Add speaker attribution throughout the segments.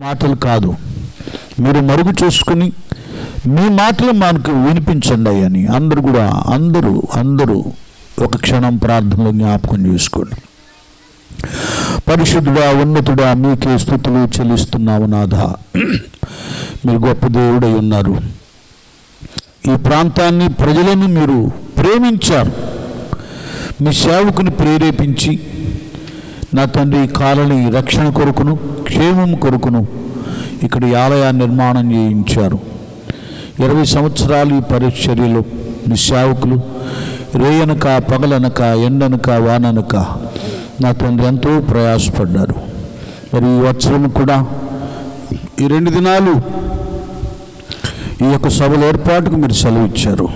Speaker 1: మాటలు కాదు, మీరు మరుగు చేసుకుని మీ మాటలు మనకు వినిపించండి అని అందరూ ఒక క్షణం ప్రార్థనలో జ్ఞాపకం చేసుకోండి. పరిశుద్ధుడా, ఉన్నతుడా, మీకే స్తుతులు చెల్లిస్తున్నావు నాథా. మీరు గొప్ప దేవుడై ఉన్నారు. ఈ ప్రాంతాన్ని, ప్రజలను మీరు ప్రేమించారు. మీ సేవకుని ప్రేరేపించి నా తండ్రి కాలని రక్షణ కొరకును, క్షేమం కొరకును ఇక్కడ ఆలయాన్ని నిర్మాణం చేయించారు. 20 సంవత్సరాలు ఈ పరిచర్యలో మీ సేవకులు రేయనక పగలనక ఎండనక వాననక నా తండ్రి ఎంతో ప్రయాసపడ్డారు. మరి ఈ వచ్చరం కూడా ఈ 2 దినాలు ఈ యొక్క సభల ఏర్పాటుకు మీరు సెలవు ఇచ్చారు.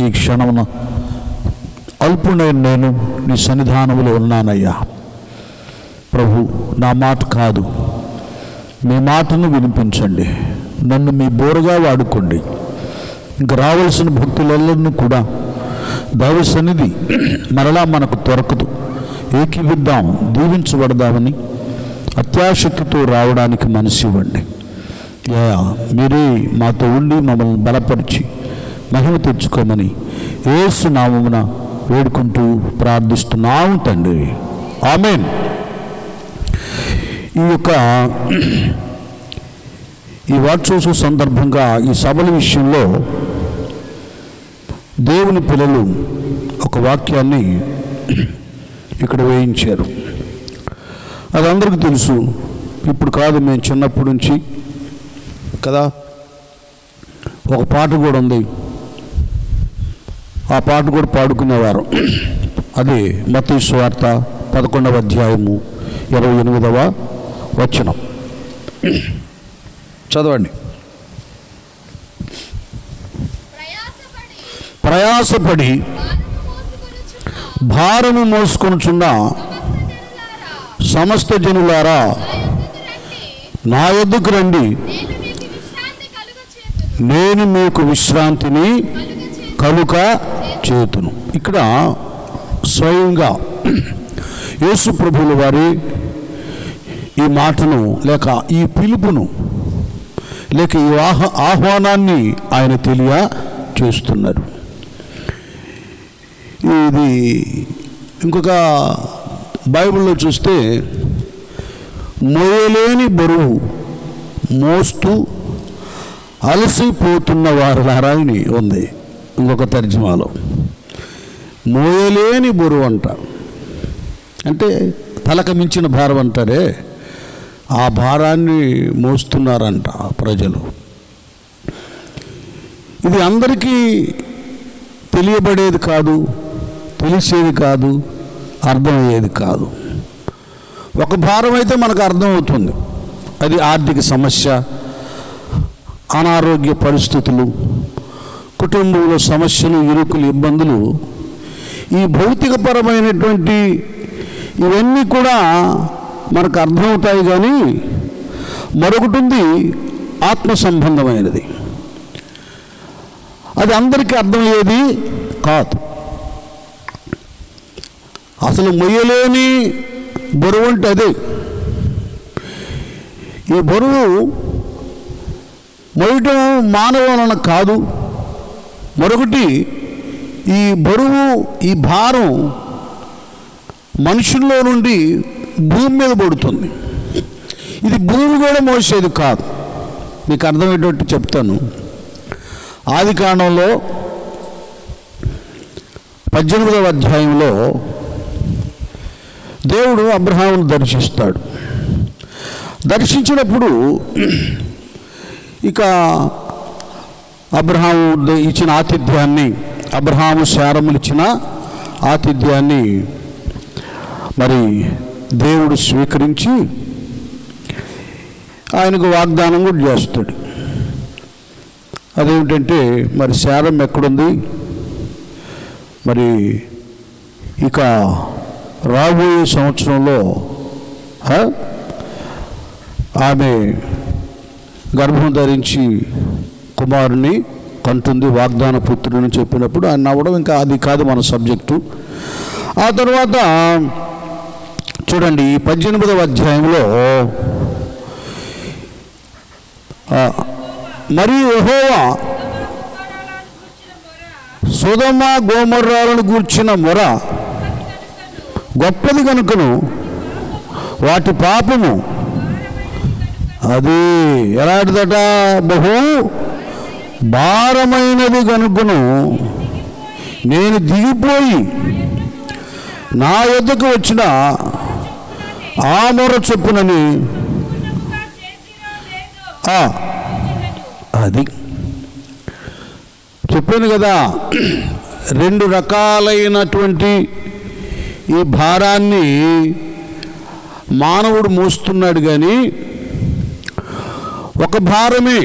Speaker 1: ఈ క్షణమున అల్పుడైన నేను నీ సన్నిధానంలో ఉన్నానయ్యా. ప్రభు, నా మాట కాదు, మీ మాటను వినిపించండి. నన్ను మీ బోరగా వాడుకోండి. ఇంక రావాల్సిన భక్తులందరినీ కూడా దైవ సన్నిధి మరలా మనకు దొరకదు, ఏకీవిద్దాం, దీవించబడదామని అత్యాశక్తితో రావడానికి మనసు ఇవ్వండి. మీరే మాతో ఉండి మమ్మల్ని బలపరిచి మహిమ తెచ్చుకోమని యేసు నామమున వేడుకుంటూ ప్రార్థిస్తున్నాము తండ్రి. ఆమేన్. ఈ వార్షోత్సవ సందర్భంగా ఈ సభల విషయంలో దేవుని పిల్లలు ఒక వాక్యాన్ని ఇక్కడ వేయించారు. అది అందరికీ తెలుసు. ఇప్పుడు కాదు, మేము చిన్నప్పటి నుంచి కదా ఒక పాట కూడా ఉంది. ఆ పాట కూడా పాడుకునేవారు. అది మత్తయి సువార్త 11వ అధ్యాయము 28వ వచనం. చదవండి. ప్రయాసపడి భారము మోసుకొనుచున్న సమస్త జనులారా నా యొద్దకు రండి, నేను మీకు విశ్రాంతిని కలుగ చేతును. ఇక్కడ స్వయంగా యేసు ప్రభువుల వారి ఈ మాటను లేక ఈ పిలుపును లేక ఈ ఆహ్వానాన్ని ఆయన తెలియచేస్తున్నారు. ఇది ఇంకొక బైబిల్లో చూస్తే మోయలేని బరువు మోస్తూ అలసిపోతున్న వారులారా అని ఉంది. ఇంకొక తర్జుమాలో మోయలేని బరువు అంట, అంటే తలకు మించిన భారం అంటారే, ఆ భారాన్ని మోస్తున్నారంట ప్రజలు. ఇది అందరికీ తెలియబడేది కాదు, తెలిసేది కాదు, అర్థమయ్యేది కాదు. ఒక భారం అయితే మనకు అర్థమవుతుంది. అది ఆర్థిక సమస్య, అనారోగ్య పరిస్థితులు, కుటుంబంలో సమస్యలు, ఇరుకులు, ఇబ్బందులు, ఈ భౌతికపరమైనటువంటి ఇవన్నీ కూడా మనకు అర్థమవుతాయి. కానీ మరొకటి ఉంది, ఆత్మ సంబంధమైనది. అది అందరికీ అర్థమయ్యేది కాదు. అసలు మొయ్యలేని బరువు అంటే అదే. ఈ బరువు మొయ్యటం మానవ వలన కాదు. మరొకటి, ఈ బరువు, ఈ భారం మనుషుల్లో నుండి భూమి మీద పడుతుంది. ఇది భూమి కూడా మోసేది కాదు. మీకు అర్థమయ్యేటట్టు చెప్తాను. ఆదికాండంలో 18వ అధ్యాయంలో దేవుడు అబ్రహామును దర్శిస్తాడు. దర్శించినప్పుడు ఇక అబ్రహాము ఇచ్చిన ఆతిథ్యాన్ని, అబ్రహాము శారములు ఇచ్చిన ఆతిథ్యాన్ని మరి దేవుడు స్వీకరించి ఆయనకు వాగ్దానం కూడా చేస్తాడు. అదేమిటంటే, మరి శారం ఎక్కడుంది, మరి ఇక రాబోయే సంవత్సరంలో ఆమె గర్భం ధరించి కుమారుని కంటుంది, వాగ్దాన పుత్రుని చెప్పినప్పుడు ఆయన నవ్వడం. ఇంకా అది కాదు మన సబ్జెక్టు. ఆ తర్వాత చూడండి, 18వ అధ్యాయంలో మరియు యెహోవా సొదొమ గొమొర్రాలను గూర్చిన మొర గొప్పది కనుకను వాటి పాపము అది ఎలాంటిదట, బహు భారమైనది కనుకను నేను దిగిపోయి నా యొద్దకు వచ్చిన ఆ మొర చొప్పునని. అది చెప్పాను కదా, రెండు రకాలైనటువంటి ఈ భారాన్ని మానవుడు మోస్తున్నాడు. కానీ ఒక భారమే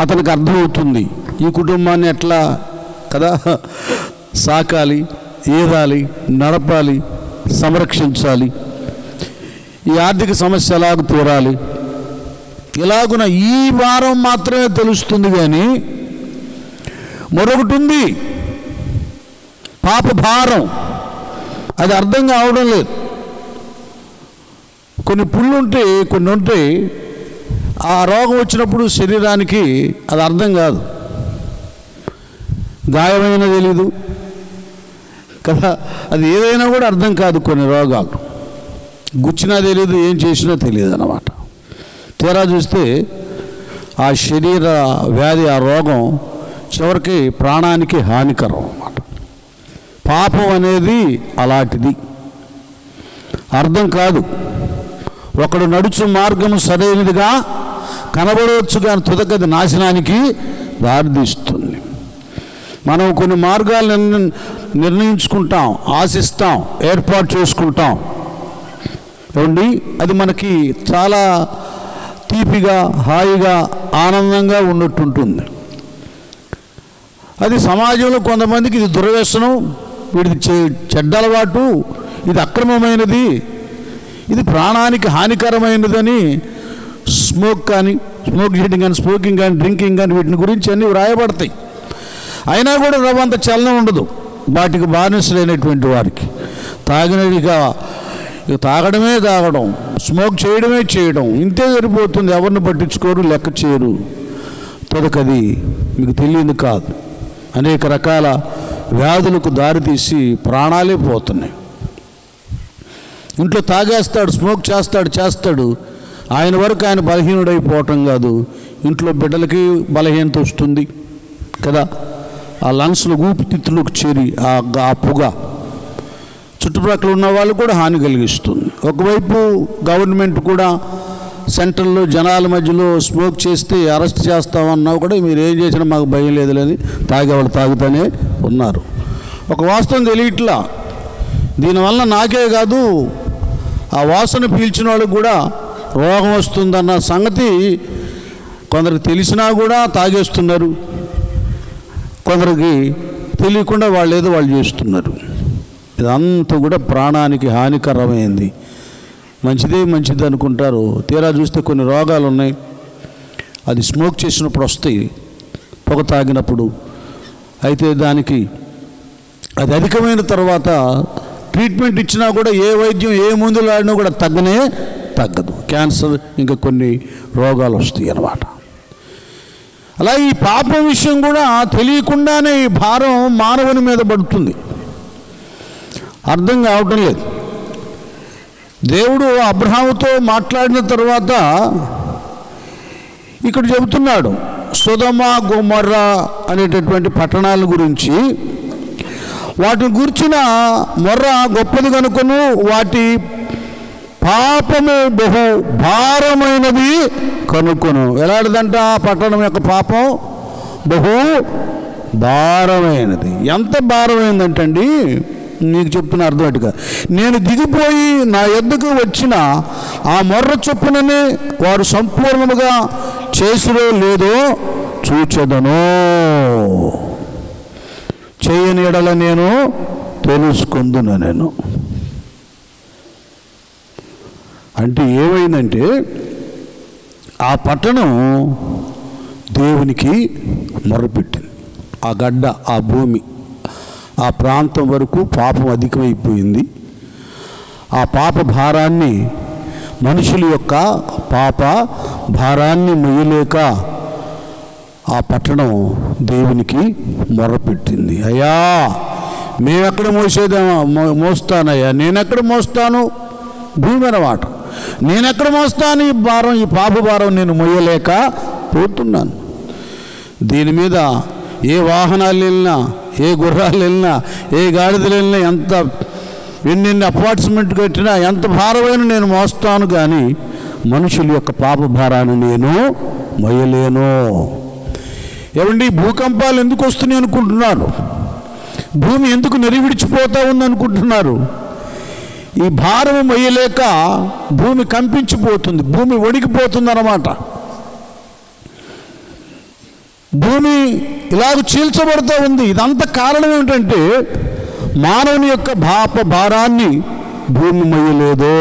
Speaker 1: అతనికి అర్థమవుతుంది, ఈ కుటుంబాన్ని ఎట్లా కదా సాకాలి, ఏదాలి, నడపాలి, సంరక్షించాలి, ఈ ఆర్థిక సమస్య ఎలాగ తీరాలి, ఇలాగున ఈ భారం మాత్రమే తెలుస్తుంది. కానీ మరొకటి ఉంది, పాప భారం, అది అర్థం కావడం లేదు. కొన్ని పుళ్ళు ఉంటాయి, కొన్ని ఉంటాయి, ఆ రోగం వచ్చినప్పుడు శరీరానికి అది అర్థం కాదు, గాయమైన తెలీదు కదా, అది ఏదైనా కూడా అర్థం కాదు. కొన్ని రోగాలు గుచ్చినా తెలియదు, ఏం చేసినా తెలియదు అన్నమాట. తీరా చూస్తే ఆ శరీర వ్యాధి, ఆ రోగం చివరికి ప్రాణానికి హానికరం అన్నమాట. పాపం అనేది అలాంటిది, అర్థం కాదు. ఒకడు నడుచు మార్గము సరైనదిగా కనబడవచ్చు, కానీ తుదకది నాశనానికి దారితీస్తుంది. మనం కొన్ని మార్గాలు నిర్ణయించుకుంటాం, ఆశిస్తాం, ఏర్పాటు చేసుకుంటాం ఏమండి, అది మనకి చాలా తీపిగా, హాయిగా, ఆనందంగా ఉన్నట్టుంటుంది. అది సమాజంలో కొంతమందికి ఇది దుర్వ్యసనం, వీడిది చెడ్డ అలవాటు, ఇది అక్రమమైనది, ఇది ప్రాణానికి హానికరమైనదని స్మోక్ చేయడం కానీ, స్మోకింగ్ కానీ, డ్రింకింగ్ కానీ, వీటిని గురించి అన్నీ వ్రాయబడతాయి. అయినా కూడా రవ్వంత చలనం ఉండదు వాటికి బానిసలైనటువంటి వారికి. తాగినదిగా తాగడమే తాగడం, స్మోక్ చేయడమే చేయడం, ఇంతే సరిపోతుంది. ఎవరిని పట్టించుకోరు, లెక్క చేయరు. తొదకది మీకు తెలియదు కాదు, అనేక రకాల వ్యాధులకు దారితీసి ప్రాణాలే పోతున్నాయి. ఇంట్లో తాగేస్తాడు, స్మోక్ చేస్తాడు, ఆయన వరకు ఆయన బలహీనుడైపోవటం కాదు, ఇంట్లో బిడ్డలకి బలహీనత వస్తుంది కదా. ఆ లంగ్స్లో, ఊపిరితిత్తులకు చేరి ఆ పొగ చుట్టుపక్కల ఉన్న వాళ్ళు కూడా హాని కలిగిస్తుంది. ఒకవైపు గవర్నమెంట్ కూడా సెంటర్లో జనాల మధ్యలో స్మోక్ చేస్తే అరెస్ట్ చేస్తామన్నా కూడా మీరు ఏం చేసినా మాకు భయం లేదులేని తాగేవాళ్ళు తాగుతూనే ఉన్నారు. ఒక వాస్తవం తెలియట్లా, దీనివల్ల నాకే కాదు ఆ వాసన పీల్చిన వాళ్ళకు కూడా రోగం వస్తుందన్న సంగతి కొందరికి తెలిసినా కూడా తాగేస్తున్నారు, కొందరికి తెలియకుండా వాళ్ళు ఏదో వాళ్ళు చేస్తున్నారు. ఇదంతా కూడా ప్రాణానికి హానికరమైంది. మంచిది అనుకుంటారు, తీరా చూస్తే కొన్ని రోగాలు ఉన్నాయి. అది స్మోక్ చేసినప్పుడు వస్తాయి, పొగ తాగినప్పుడు. అయితే దానికి అది అధికమైన తర్వాత ట్రీట్మెంట్ ఇచ్చినా కూడా, ఏ వైద్యం, ఏ మందులు ఆడినా కూడా తగ్గదు. క్యాన్సర్, ఇంకా కొన్ని రోగాలు వస్తాయి అన్నమాట. అలా ఈ పాపం విషయం కూడా తెలియకుండానే ఈ భారం మానవుని మీద పడుతుంది, అర్థం కావటం లేదు. దేవుడు అబ్రహాముతో మాట్లాడిన తర్వాత ఇక్కడ చెబుతున్నాడు సొదొమ గొమొర్రా అనేటటువంటి పట్టణాల గురించి. వాటిని గురించిన మొర్ర గొప్పది కనుకను వాటి పాపము బహు భారమైనది కనుకొను. ఎలాంటిదంట ఆ పట్టణం యొక్క పాపం? బహు భారమైనది. ఎంత భారమైందంటండి, నీకు చెప్తున్న అర్థమేట్టుగా, నేను దిగిపోయి నా యొద్దకు వచ్చిన ఆ మొర్ర చొప్పుననే వారు సంపూర్ణముగా చేసిరో లేదో చూచెదను, చేయని ఎడల నేను తెలుసుకుందును. నేను అంటే ఏమైందంటే ఆ పట్టణం దేవునికి మొర్రపెట్టింది. ఆ గడ్డ, ఆ భూమి, ఆ ప్రాంతం వరకు పాపం అధికమైపోయింది. ఆ పాప భారాన్ని, మనుషుల యొక్క పాప భారాన్ని మొయ్యలేక ఆ పట్టణం దేవునికి మొర్రపెట్టింది. అయ్యా, మేమెక్కడ మోస్తానయ్యా, నేనెక్కడ మోస్తాను? భూమి అన్నమాట. నేనెక్కడ మోస్తాను ఈ భారం, ఈ పాప భారం నేను మొయ్యలేక పోతున్నాను. దీని మీద ఏ వాహనాలు వెళ్ళినా, ఏ గుర్రాలు వెళ్ళినా, ఏ గాడిదలు వెళ్ళినా, ఎన్ని అపార్ట్మెంట్ కట్టినా, ఎంత భారమైన నేను మోస్తాను, కానీ మనుషుల యొక్క పాప భారాన్ని నేను మొయ్యలేను. ఏమండి, భూకంపాలు ఎందుకు వస్తున్నాయి అనుకుంటున్నారు? భూమి ఎందుకు నెరివిడిచిపోతూ ఉంది అనుకుంటున్నారు? ఈ భారం మొయ్యలేక భూమి కంపించిపోతుంది, భూమి వణికిపోతుంది అన్నమాట. భూమి ఇలాగ చీల్చబడుతూ ఉంది. ఇదంతా కారణం ఏమిటంటే మానవుని యొక్క పాప భారాన్ని భూమి మొయ్యలేదో.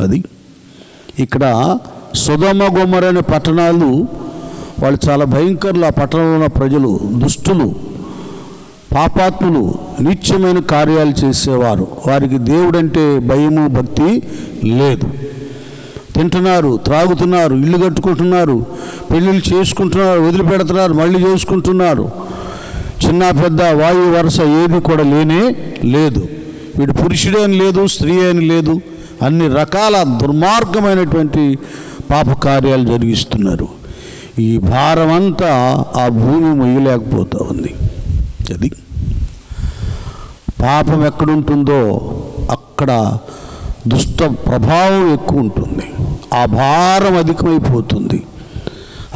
Speaker 1: అది ఇక్కడ సొదొమ గొమొర్రా అనే పట్టణాలు, వాళ్ళు చాలా భయంకరులు. ఆ పట్టణంలో ఉన్న ప్రజలు దుష్టులు, పాపాత్ములు, నీచమైన కార్యాలు చేసేవారు. వారికి దేవుడంటే భయము భక్తి లేదు. తింటున్నారు, త్రాగుతున్నారు, ఇల్లు కట్టుకుంటున్నారు, పెళ్ళిళ్ళు చేసుకుంటున్నారు, వదిలిపెడుతున్నారు, మళ్ళీ చేసుకుంటున్నారు. చిన్న పెద్ద వాయు వరుస ఏది కూడా లేనే లేదు. వీడు పురుషుడే అని లేదు, స్త్రీ అని లేదు, అన్ని రకాల దుర్మార్గమైనటువంటి పాప కార్యాలు జరిగిస్తున్నారు. ఈ భారం అంతా ఆ భూమి మొయ్యలేకపోతూ ఉంది. అది పాపం ఎక్కడుంటుందో అక్కడ దుష్ట ప్రభావం ఎక్కువ ఉంటుంది. ఆ భారం అధికమైపోతుంది.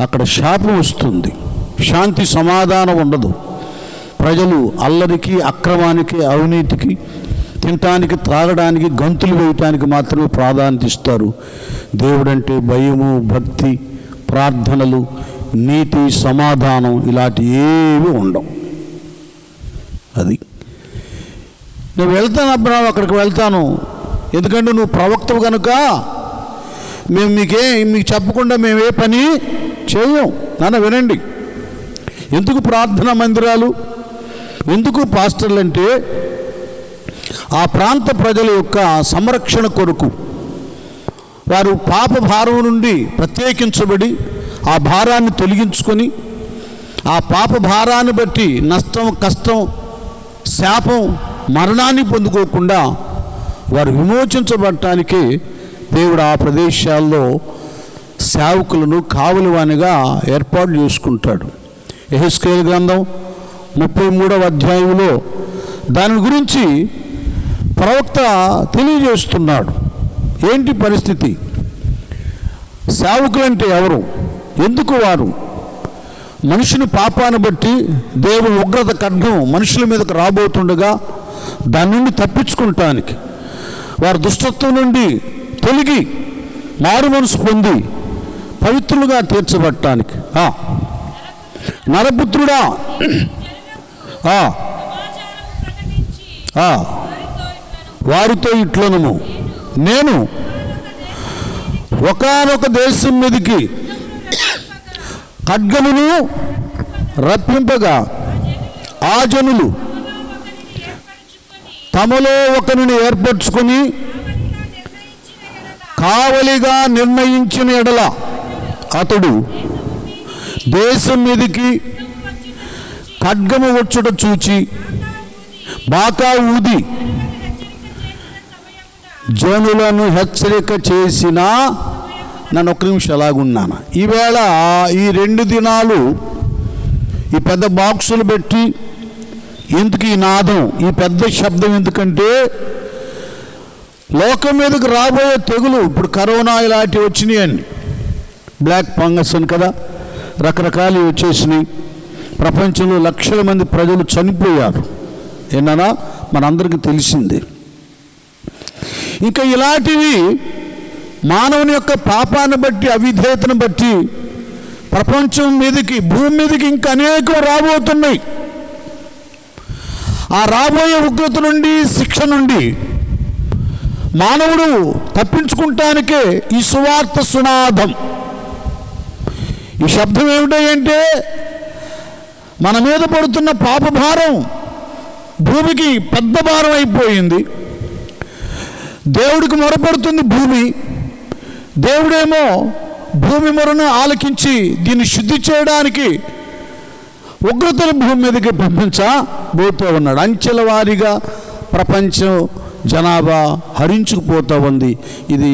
Speaker 1: అక్కడ శాపం వస్తుంది, శాంతి సమాధానం ఉండదు. ప్రజలు అల్లరికి, అక్రమానికి, అవినీతికి, తినటానికి, త్రాగడానికి, గంతులు వేయటానికి మాత్రమే ప్రాధాన్యత ఇస్తారు. దేవుడంటే భయము, భక్తి, ప్రార్థనలు, నీతి, సమాధానం ఇలాంటి ఏవి ఉండవు. అది నేను వెళ్తాను అబ్రాహం, అక్కడికి వెళ్తాను, ఎందుకంటే నువ్వు ప్రవక్తవు కనుక మేము మీకు చెప్పకుండా మేము ఏ పని చేయం. నాన్న వినండి, ఎందుకు ప్రార్థనా మందిరాలు, ఎందుకు పాస్టర్లు అంటే ఆ ప్రాంత ప్రజల యొక్క సంరక్షణ కొరకు. వారు పాప భారం నుండి ప్రత్యేకించబడి ఆ భారాన్ని తొలగించుకొని, ఆ పాప భారాన్ని బట్టి నష్టం, కష్టం, శాపం, మరణాన్ని పొందుకోకుండా వారు విమోచించబడటానికి దేవుడు ఆ ప్రదేశాల్లో సేవకులను కావలివానిగా ఏర్పాటు చేసుకుంటాడు. యెహెజ్కేలు గ్రంథం 33వ అధ్యాయంలో దాని గురించి ప్రవక్త తెలియజేస్తున్నాడు. ఏంటి పరిస్థితి? సేవకులంటే ఎవరు? ఎందుకు వారు? మనుషుని పాపాన్ని బట్టి దేవుని ఉగ్రత ఖడ్గం మనుషుల మీదకు రాబోతుండగా దాని నుండి తప్పించుకుంటానికి, వారి దుష్టత్వం నుండి తొలగి మారు మనసు పొంది పవిత్రులుగా తీర్చబడటానికి. నరపుత్రుడా, వారితో ఇట్లనము, నేను ఒకానొక దేశం మీదకి ఖడ్గమును రప్పింపగా ఆ జనులు తమలో ఒకరిని ఏర్పరచుకొని కావలిగా నిర్ణయించిన ఎడల అతడు దేశం మీదకి ఖడ్గము వచ్చుట చూచి బాకా ఊది జనులను హెచ్చరిక చేసిన. నన్ను ఒక్క నిమిషం అలాగున్నాను. ఈవేళ ఈ 2 దినాలు ఈ పెద్ద బాక్సులు పెట్టి, ఎందుకు ఈ నాదం, ఈ పెద్ద శబ్దం ఎందుకంటే లోకం మీదకి రాబోయే తెగులు. ఇప్పుడు కరోనా ఇలాంటివి వచ్చినాయండి, బ్లాక్ ఫంగస్ అని కదా, రకరకాలు వచ్చేసినాయి. ప్రపంచంలో లక్షల మంది ప్రజలు చనిపోయారు. ఏమన్నా మనందరికీ తెలిసిందే. ఇంకా ఇలాంటివి మానవుని యొక్క పాపాన్ని బట్టి, అవిధేయతను బట్టి ప్రపంచం మీదకి, భూమి మీదకి ఇంకా అనేకం రాబోతున్నాయి. ఆ రాబోయే ఉగ్రత నుండి, శిక్ష నుండి మానవుడు తప్పించుకుంటానికే ఈ సువార్త సునాదం. ఈ శబ్దం ఏమిటంటే మన మీద పడుతున్న పాప భారం భూమికి పెద్ద భారం అయిపోయింది. దేవుడికి మొరపడుతుంది భూమి, దేవుడేమో భూమి మొరను ఆలకించి దీన్ని శుద్ధి చేయడానికి ఉగ్రతను భూమి మీదకి పంపించబోతూ ఉన్నాడు. అంచెల వారీగా ప్రపంచం జనాభా హరించుకుపోతూ ఉంది. ఇది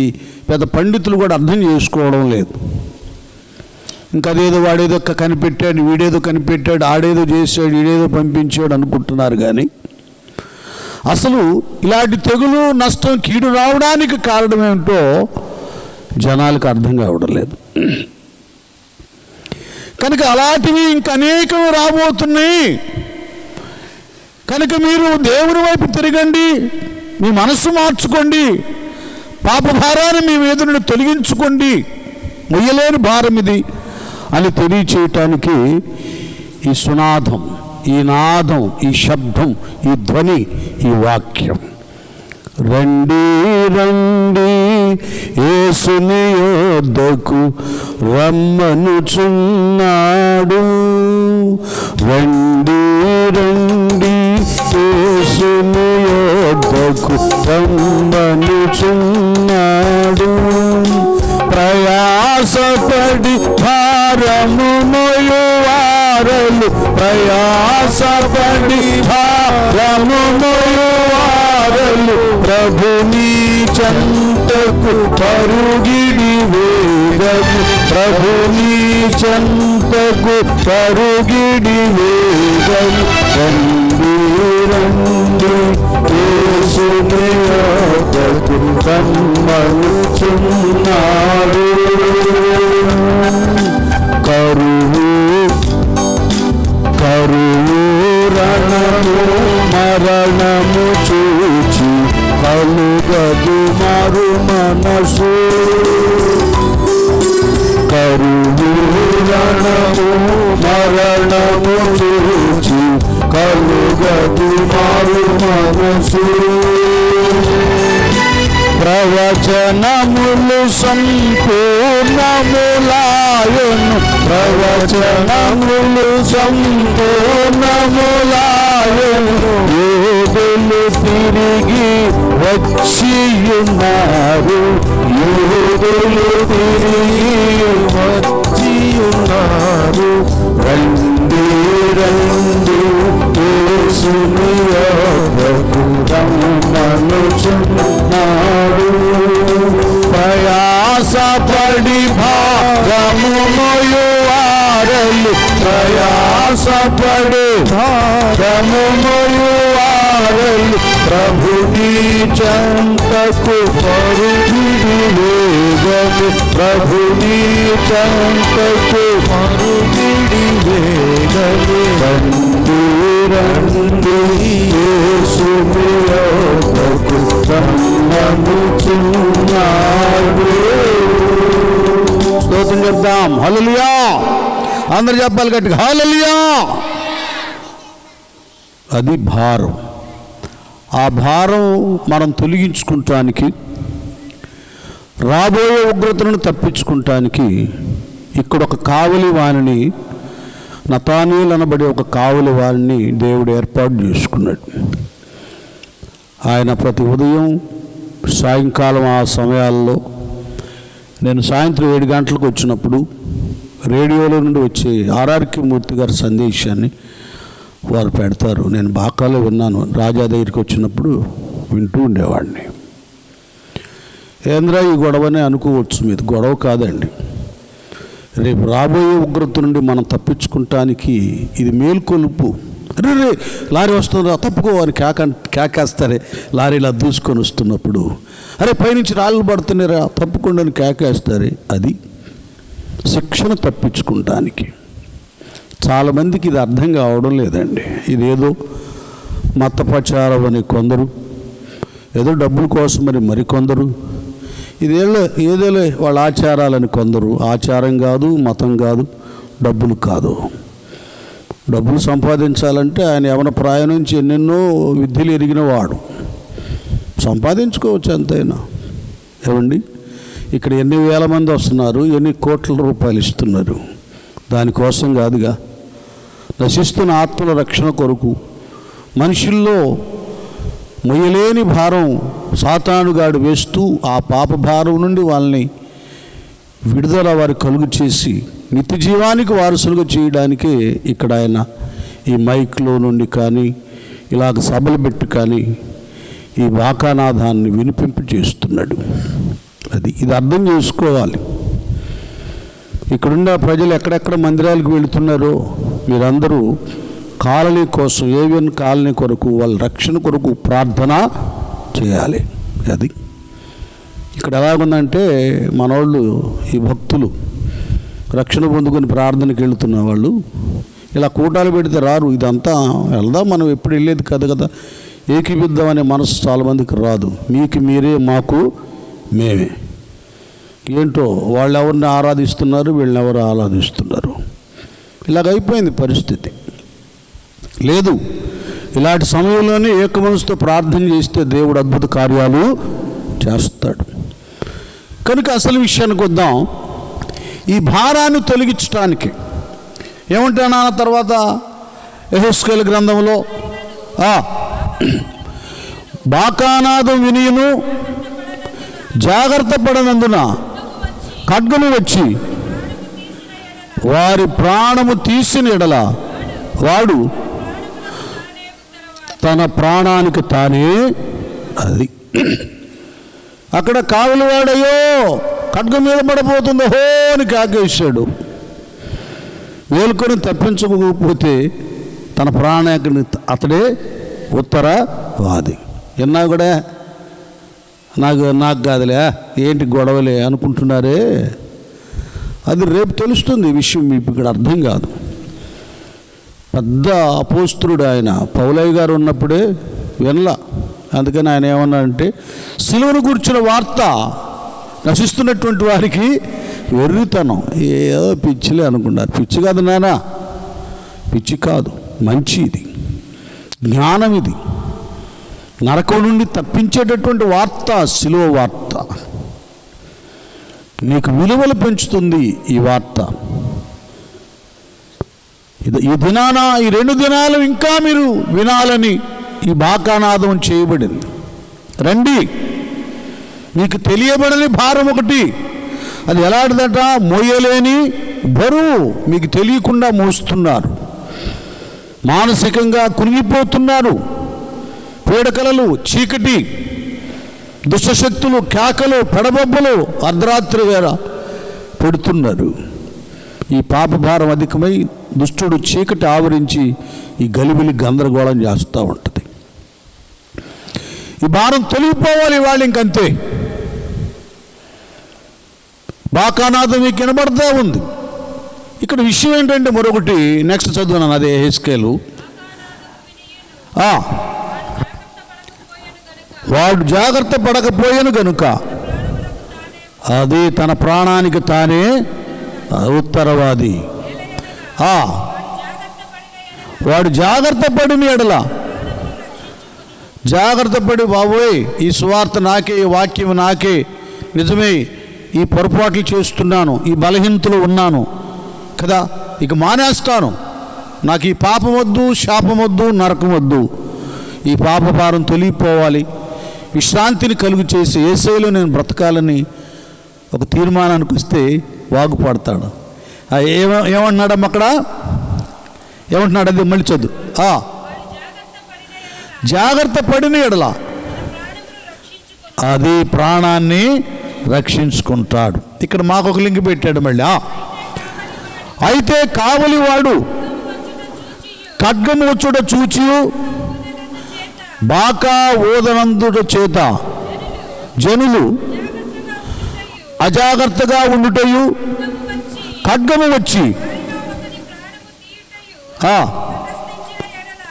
Speaker 1: పెద్ద పండితులు కూడా అర్థం చేసుకోవడం లేదు. ఇంకదేదో వాడేదో కనిపెట్టాడు, వీడేదో కనిపెట్టాడు, ఆడేదో చేశాడు, వీడేదో పంపించాడు అనుకుంటున్నారు. కానీ అసలు ఇలాంటి తెగులు, నష్టం, కీడు రావడానికి కారణం ఏమిటో జనాలకు అర్థం కావడం లేదు. కనుక అలాంటివి ఇంకనేకం రాబోతున్నాయి. కనుక మీరు దేవుని వైపు తిరగండి, మీ మనస్సు మార్చుకోండి, పాప భారాన్ని మీ మీద నుండి తొలగించుకోండి, మొయ్యలేని భారం ఇది అని తెలియచేయటానికి ఈ సునాదం, ఈ నాదం, ఈ శబ్దం, ఈ ధ్వని, ఈ వాక్యం. రండి రండి యేసుని యొద్దకు రమ్మనుచున్నాడు. రండి రండి యేసుని యొద్దకు రమ్మనుచున్నాడు. ప్రయాసపడి భారము మోయువారలు, ప్రయాసపడి భారము మోయువారలు ప్రభుని చెంతకు పరుగిడి వేగము, ప్రభుని చెంతకు పరుగిడి వేగము. రండి రండి యేసుని యొద్దకు రమ్మనుచున్నాడు. కరువు రణము మరణము చూచి కలుగదు మారు మనసు. కరువు రణము మరణము చూచి కలుగదు మారు మనసు. ప్రవచనములు సంపూర్ణములాయను, ప్రవచనములు సంపూర్ణములాయను. యోగులు తిరిగి వచ్చియున్నారు, యోగులు తిరిగి వచ్చియున్నారు. రండి రండి యేసుని యొద్దకు రమ్మనుచున్నాడు. ప్రయాసపడి భారము మోయువారలు, ప్రయాసపడి భారము మోయువారలు ప్రభుని చెంతకు పరుగిడి వేగము, ప్రభుని చెంతకు పరుగిడి వేగము. రండి రండి యేసుని యొద్దకు రమ్మనుచున్నాడు. స్తోత్రం చెప్దాం. హల్లెలూయా. అందరు చెప్పాలి గట్టిగా, హల్లెలూయా. అది భారం. ఆ భారం మనం తొలగించుకుంటానికి, రాబోయే ఉగ్రతలను తప్పించుకుంటానికి ఇక్కడ ఒక కావలి వాణిని, నతానీయులు అనబడే ఒక కావలి వారిని దేవుడు ఏర్పాటు చేసుకున్నాడు. ఆయన ప్రతి ఉదయం సాయంకాలం ఆ సమయాల్లో, నేను సాయంత్రం 7 గంటలకు వచ్చినప్పుడు రేడియోలో నుండి వచ్చే ఆర్ఆర్కే మూర్తి గారి సందేశాన్ని వారు పెడతారు. నేను బాకాలో విన్నాను. రాజా దగ్గరికి వచ్చినప్పుడు వింటూ ఉండేవాడిని. ఏంద్రా ఈ గొడవనే అనుకోవచ్చు, మీది గొడవ కాదండి. రేపు రాబోయే ఉగ్రత నుండి మనం తప్పించుకుంటానికి ఇది మేల్కొలుపు. రే లారీ వస్తుందా, తప్పుకో అని కేకేస్తారే. లారీలా దూసుకొని వస్తున్నప్పుడు, అరే పైనుంచి రాళ్ళు పడుతున్నారా, తప్పుకుండా అని కేకేస్తారే. అది శిక్షణ తప్పించుకుంటానికి. చాలామందికి ఇది అర్థం కావడం లేదండి. ఇదేదో మతపచారం అని కొందరు, ఏదో డబ్బుల కోసమని మరికొందరు, ఏదోలే వాళ్ళ ఆచారాలని కొందరు. ఆచారం కాదు, మతం కాదు, డబ్బులు కాదు. డబ్బులు సంపాదించాలంటే ఆయన యవన ప్రాయం నుంచి ఎన్నెన్నో విద్యలు ఎరిగిన వాడు, సంపాదించుకోవచ్చు ఎంతైనా. ఏమండి, ఇక్కడ ఎన్ని వేల మంది వస్తున్నారు, ఎన్ని కోట్ల రూపాయలు ఇస్తున్నారు, దానికోసం కాదుగా. నశిస్తున్న ఆత్మల రక్షణ కొరకు మనుషుల్లో మొయ్యలేని భారం సాతానుగాడు వేస్తూ ఆ పాప భారం నుండి వాళ్ళని విడుదల వారు కలుగు చేసి నిత్య జీవానికి వారసులుగా చేయడానికే ఇక్కడ ఆయన ఈ మైక్లో నుండి కానీ ఇలాగ సభలు పెట్టి కానీ ఈ వాకానాదాన్ని వినిపింపు చేస్తున్నాడు. ఇది అర్థం చేసుకోవాలి. ఇక్కడున్న ప్రజలు ఎక్కడెక్కడ మందిరాలకు వెళుతున్నారో మీరందరూ కాలనీ కోసం, ఏవియన్ కాలనీ కొరకు, వాళ్ళ రక్షణ కొరకు ప్రార్థన చేయాలి. అది ఇక్కడ ఎలాగుందంటే మనోళ్ళు ఈ భక్తులు రక్షణ పొందుకొని ప్రార్థనకి వెళుతున్న వాళ్ళు ఇలా కూటాలు పెడితే రారు. ఇదంతా వెళ్దాం, మనం ఎప్పుడు వెళ్ళేది కదా, ఏకీపిద్దాం అనే మనసు చాలామందికి రాదు. మీకు మీరే, మాకు మేమే. ఏంటో వాళ్ళు ఎవరిని ఆరాధిస్తున్నారు, వీళ్ళని ఎవరు ఆరాధిస్తున్నారు, ఇలాగైపోయింది పరిస్థితి. లేదు, ఇలాంటి సమయంలోనే ఏక మనసుతో ప్రార్థన చేస్తే దేవుడు అద్భుత కార్యాలు చేస్తాడు. కనుక అసలు విషయానికి వద్దాం. ఈ భారాన్ని తొలగించడానికి ఏమంటాను అన్న తర్వాత యెహెజ్కేలు గ్రంథంలో బాకానాదం వినియును జాగ్రత్త పడనందున ఖడ్గము వచ్చి వారి ప్రాణము తీసిన ఎడల వాడు తన ప్రాణానికి తానే, అది అక్కడ కావలివాడయ్యో ఖడ్గం మీద పడబోతుందో హో అని కాకేశాడు. వేలుకొని తప్పించకపోతే తన ప్రాణానికి అతడే ఉత్తరవాది. ఎన్నా కూడా నాకు కాదులే, ఏంటి గొడవలే అనుకుంటున్నారే, అది రేపు తెలుస్తుంది. ఈ విషయం మీకు ఇక్కడ అర్థం కాదు. పెద్ద అపోస్తుడు ఆయన, పౌలయ్య గారు ఉన్నప్పుడే వినలా. అందుకని ఆయన ఏమన్నాడంటే, సిలువను కూర్చున్న వార్త నశిస్తున్నటువంటి వారికి వెర్రితనం, ఏదో పిచ్చిలే అనుకున్నారు. పిచ్చి కాదు నానా, పిచ్చి కాదు, మంచి ఇది, జ్ఞానం ఇది. నరకం నుండి తప్పించేటటువంటి వార్త సిలువ వార్త. నీకు విలువలు పెంచుతుంది ఈ వార్త. ఈ దినాన, ఈ 2 దినాలు ఇంకా మీరు వినాలని ఈ బాకానాదం చేయబడింది. రండి, మీకు తెలియబడని భారం ఒకటి, అది ఎలాంటిదట, మోయలేని బరువు మీకు తెలియకుండా మోస్తున్నారు. మానసికంగా కురిగిపోతున్నారు. పీడకలలు, చీకటి, దుష్టశక్తులు, కేకలు, పెడబొబ్బలు అర్ధరాత్రి వేళ పెడుతున్నారు. ఈ పాప భారం అధికమై దుష్టుడు చీకటి ఆవరించి ఈ గలిబిలి గందరగోళం చేస్తూ ఉంటుంది. ఈ భారం తొలగిపోవాలి వాళ్ళు, ఇంకంతే. బాకానాదం మీకు వినబడతా ఉంది. ఇక్కడ విషయం ఏంటంటే మరొకటి, నెక్స్ట్ చదువున్నాను, అదే యెహెజ్కేలు. వాడు జాగ్రత్త పడకపోయాను గనుక అది తన ప్రాణానికి తానే ఉత్తరవాది. వాడు జాగ్రత్త పడిన ఎడల, జాగ్రత్త పడి, బాబోయ్ ఈ సువార్త నాకే, ఈ వాక్యం నాకే, నిజమే ఈ పొరపాట్లు చేస్తున్నాను, ఈ బలహీనతలో ఉన్నాను కదా, ఇక మానేస్తాను, నాకు ఈ పాపం వద్దు, శాపం వద్దు, నరకం వద్దు, ఈ పాప భారం తొలగిపోవాలి, విశ్రాంతిని కలుగు చేసి యేసులో నేను బ్రతకాలని ఒక తీర్మానానికి వస్తే బాగుపడతాడు. ఏమంటున్నాడమ్మ అక్కడ, ఏమంటున్నాడు, అది మళ్ళీ చదువు. జాగ్రత్త పడిన ఎడల అది ప్రాణాన్ని రక్షించుకుంటాడు. ఇక్కడ మాకు ఒక లింక్ పెట్టాడు మళ్ళీ. అయితే కావలివాడు ఖడ్గము వచ్చుట చూచి బాకా ఓదనందుట చేత జనులు అజాగ్రత్తగా ఉండుటయు ఖడ్గము వచ్చి,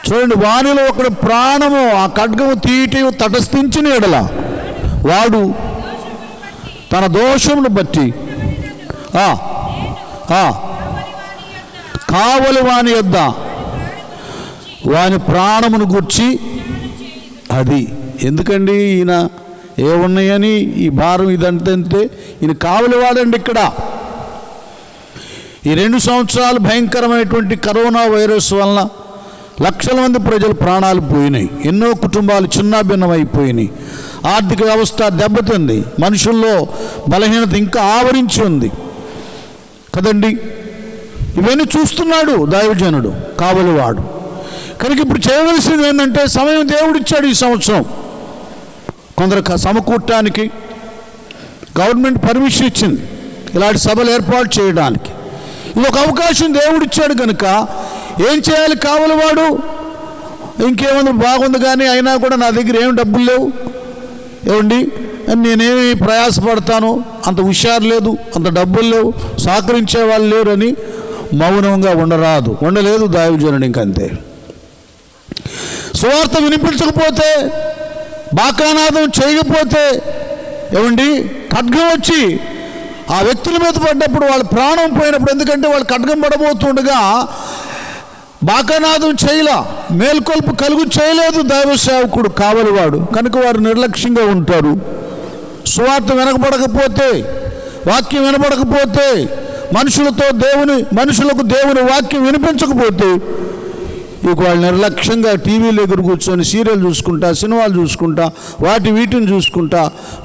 Speaker 1: చూడండి, వానిలో ఒకటి ప్రాణము ఆ ఖడ్గము తీయటయు తటస్థించిన ఎడల వాడు తన దోషమును బట్టి కావలి వాని యొద్ద వాని ప్రాణమును గూర్చి, అది ఎందుకండి ఈయన ఏమున్నాయని ఈ భారం ఇదంటే, ఈయన కావలి వాడండి. ఇక్కడ ఈ 2 సంవత్సరాలు భయంకరమైనటువంటి కరోనా వైరస్ వలన లక్షల మంది ప్రజలు ప్రాణాలు పోయినాయి. ఎన్నో కుటుంబాలు చిన్నాభిన్నమైపోయినాయి. ఆర్థిక వ్యవస్థ దెబ్బతింది, మనుషుల్లో బలహీనత ఇంకా ఆవరించి ఉంది కదండి. ఇవన్నీ చూస్తున్నాడు దైవజనుడు, కావలివాడు. కనుక ఇప్పుడు చేయవలసింది ఏంటంటే, సమయం దేవుడిచ్చాడు ఈ సంవత్సరం కొందరు సమకూడటానికి. గవర్నమెంట్ పర్మిషన్ ఇచ్చింది ఇలాంటి సభలు ఏర్పాటు చేయడానికి. ఇది ఒక అవకాశం దేవుడిచ్చాడు కనుక ఏం చేయాలి కావలివాడు? ఇంకేముంది, బాగుంది కానీ అయినా కూడా నా దగ్గర ఏం డబ్బులు లేవు ఏమండి, నేనేమి ప్రయాసపడతాను, అంత హుషారు లేదు, అంత డబ్బులు లేవు, సహకరించే వాళ్ళు లేరు అని మౌనంగా ఉండలేదు దైవజనుడు. ఇంకంతే. సువార్త వినిపించకపోతే, బాకానాదం చేయకపోతే ఏమండి, ఖడ్గం వచ్చి ఆ వ్యక్తుల మీద పడ్డప్పుడు, వాళ్ళ ప్రాణం పోయినప్పుడు, ఎందుకంటే వాళ్ళు ఖడ్గం పడబోతుండగా బాకానాదం చేయలా, మేల్కొల్పు కలుగు చేయలేదు దైవ సేవకుడు కావలివాడు. కనుక వారు నిర్లక్ష్యంగా ఉంటారు. సువార్త వినపడకపోతే, వాక్యం వినపడకపోతే, మనుషులకు దేవుని వాక్యం వినిపించకపోతే, ఇక వాళ్ళు నిర్లక్ష్యంగా టీవీల దగ్గర కూర్చొని సీరియల్ చూసుకుంటా, సినిమాలు చూసుకుంటా, వీటిని చూసుకుంటా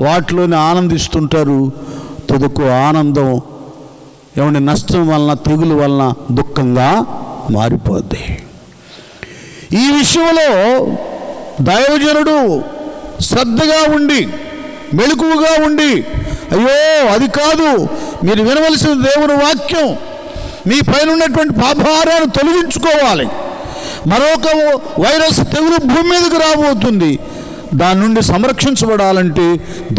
Speaker 1: వాటిలోనే ఆనందిస్తుంటారు. తుదకు ఆనందం ఏమంటే నష్టం వలన, తెగులు వలన దుఃఖంగా మారిపోద్ది. ఈ విషయంలో దైవజనుడు శ్రద్ధగా ఉండి, మెలకువగా ఉండి, అయ్యో అది కాదు, మీరు వినవలసిన దేవుని వాక్యం, మీ పైన ఉన్నటువంటి పాపహారాన్ని తొలగించుకోవాలి, మరొక వైరస్ తెగులు భూమి మీదకి రాబోతుంది, దాని నుండి సంరక్షించబడాలంటే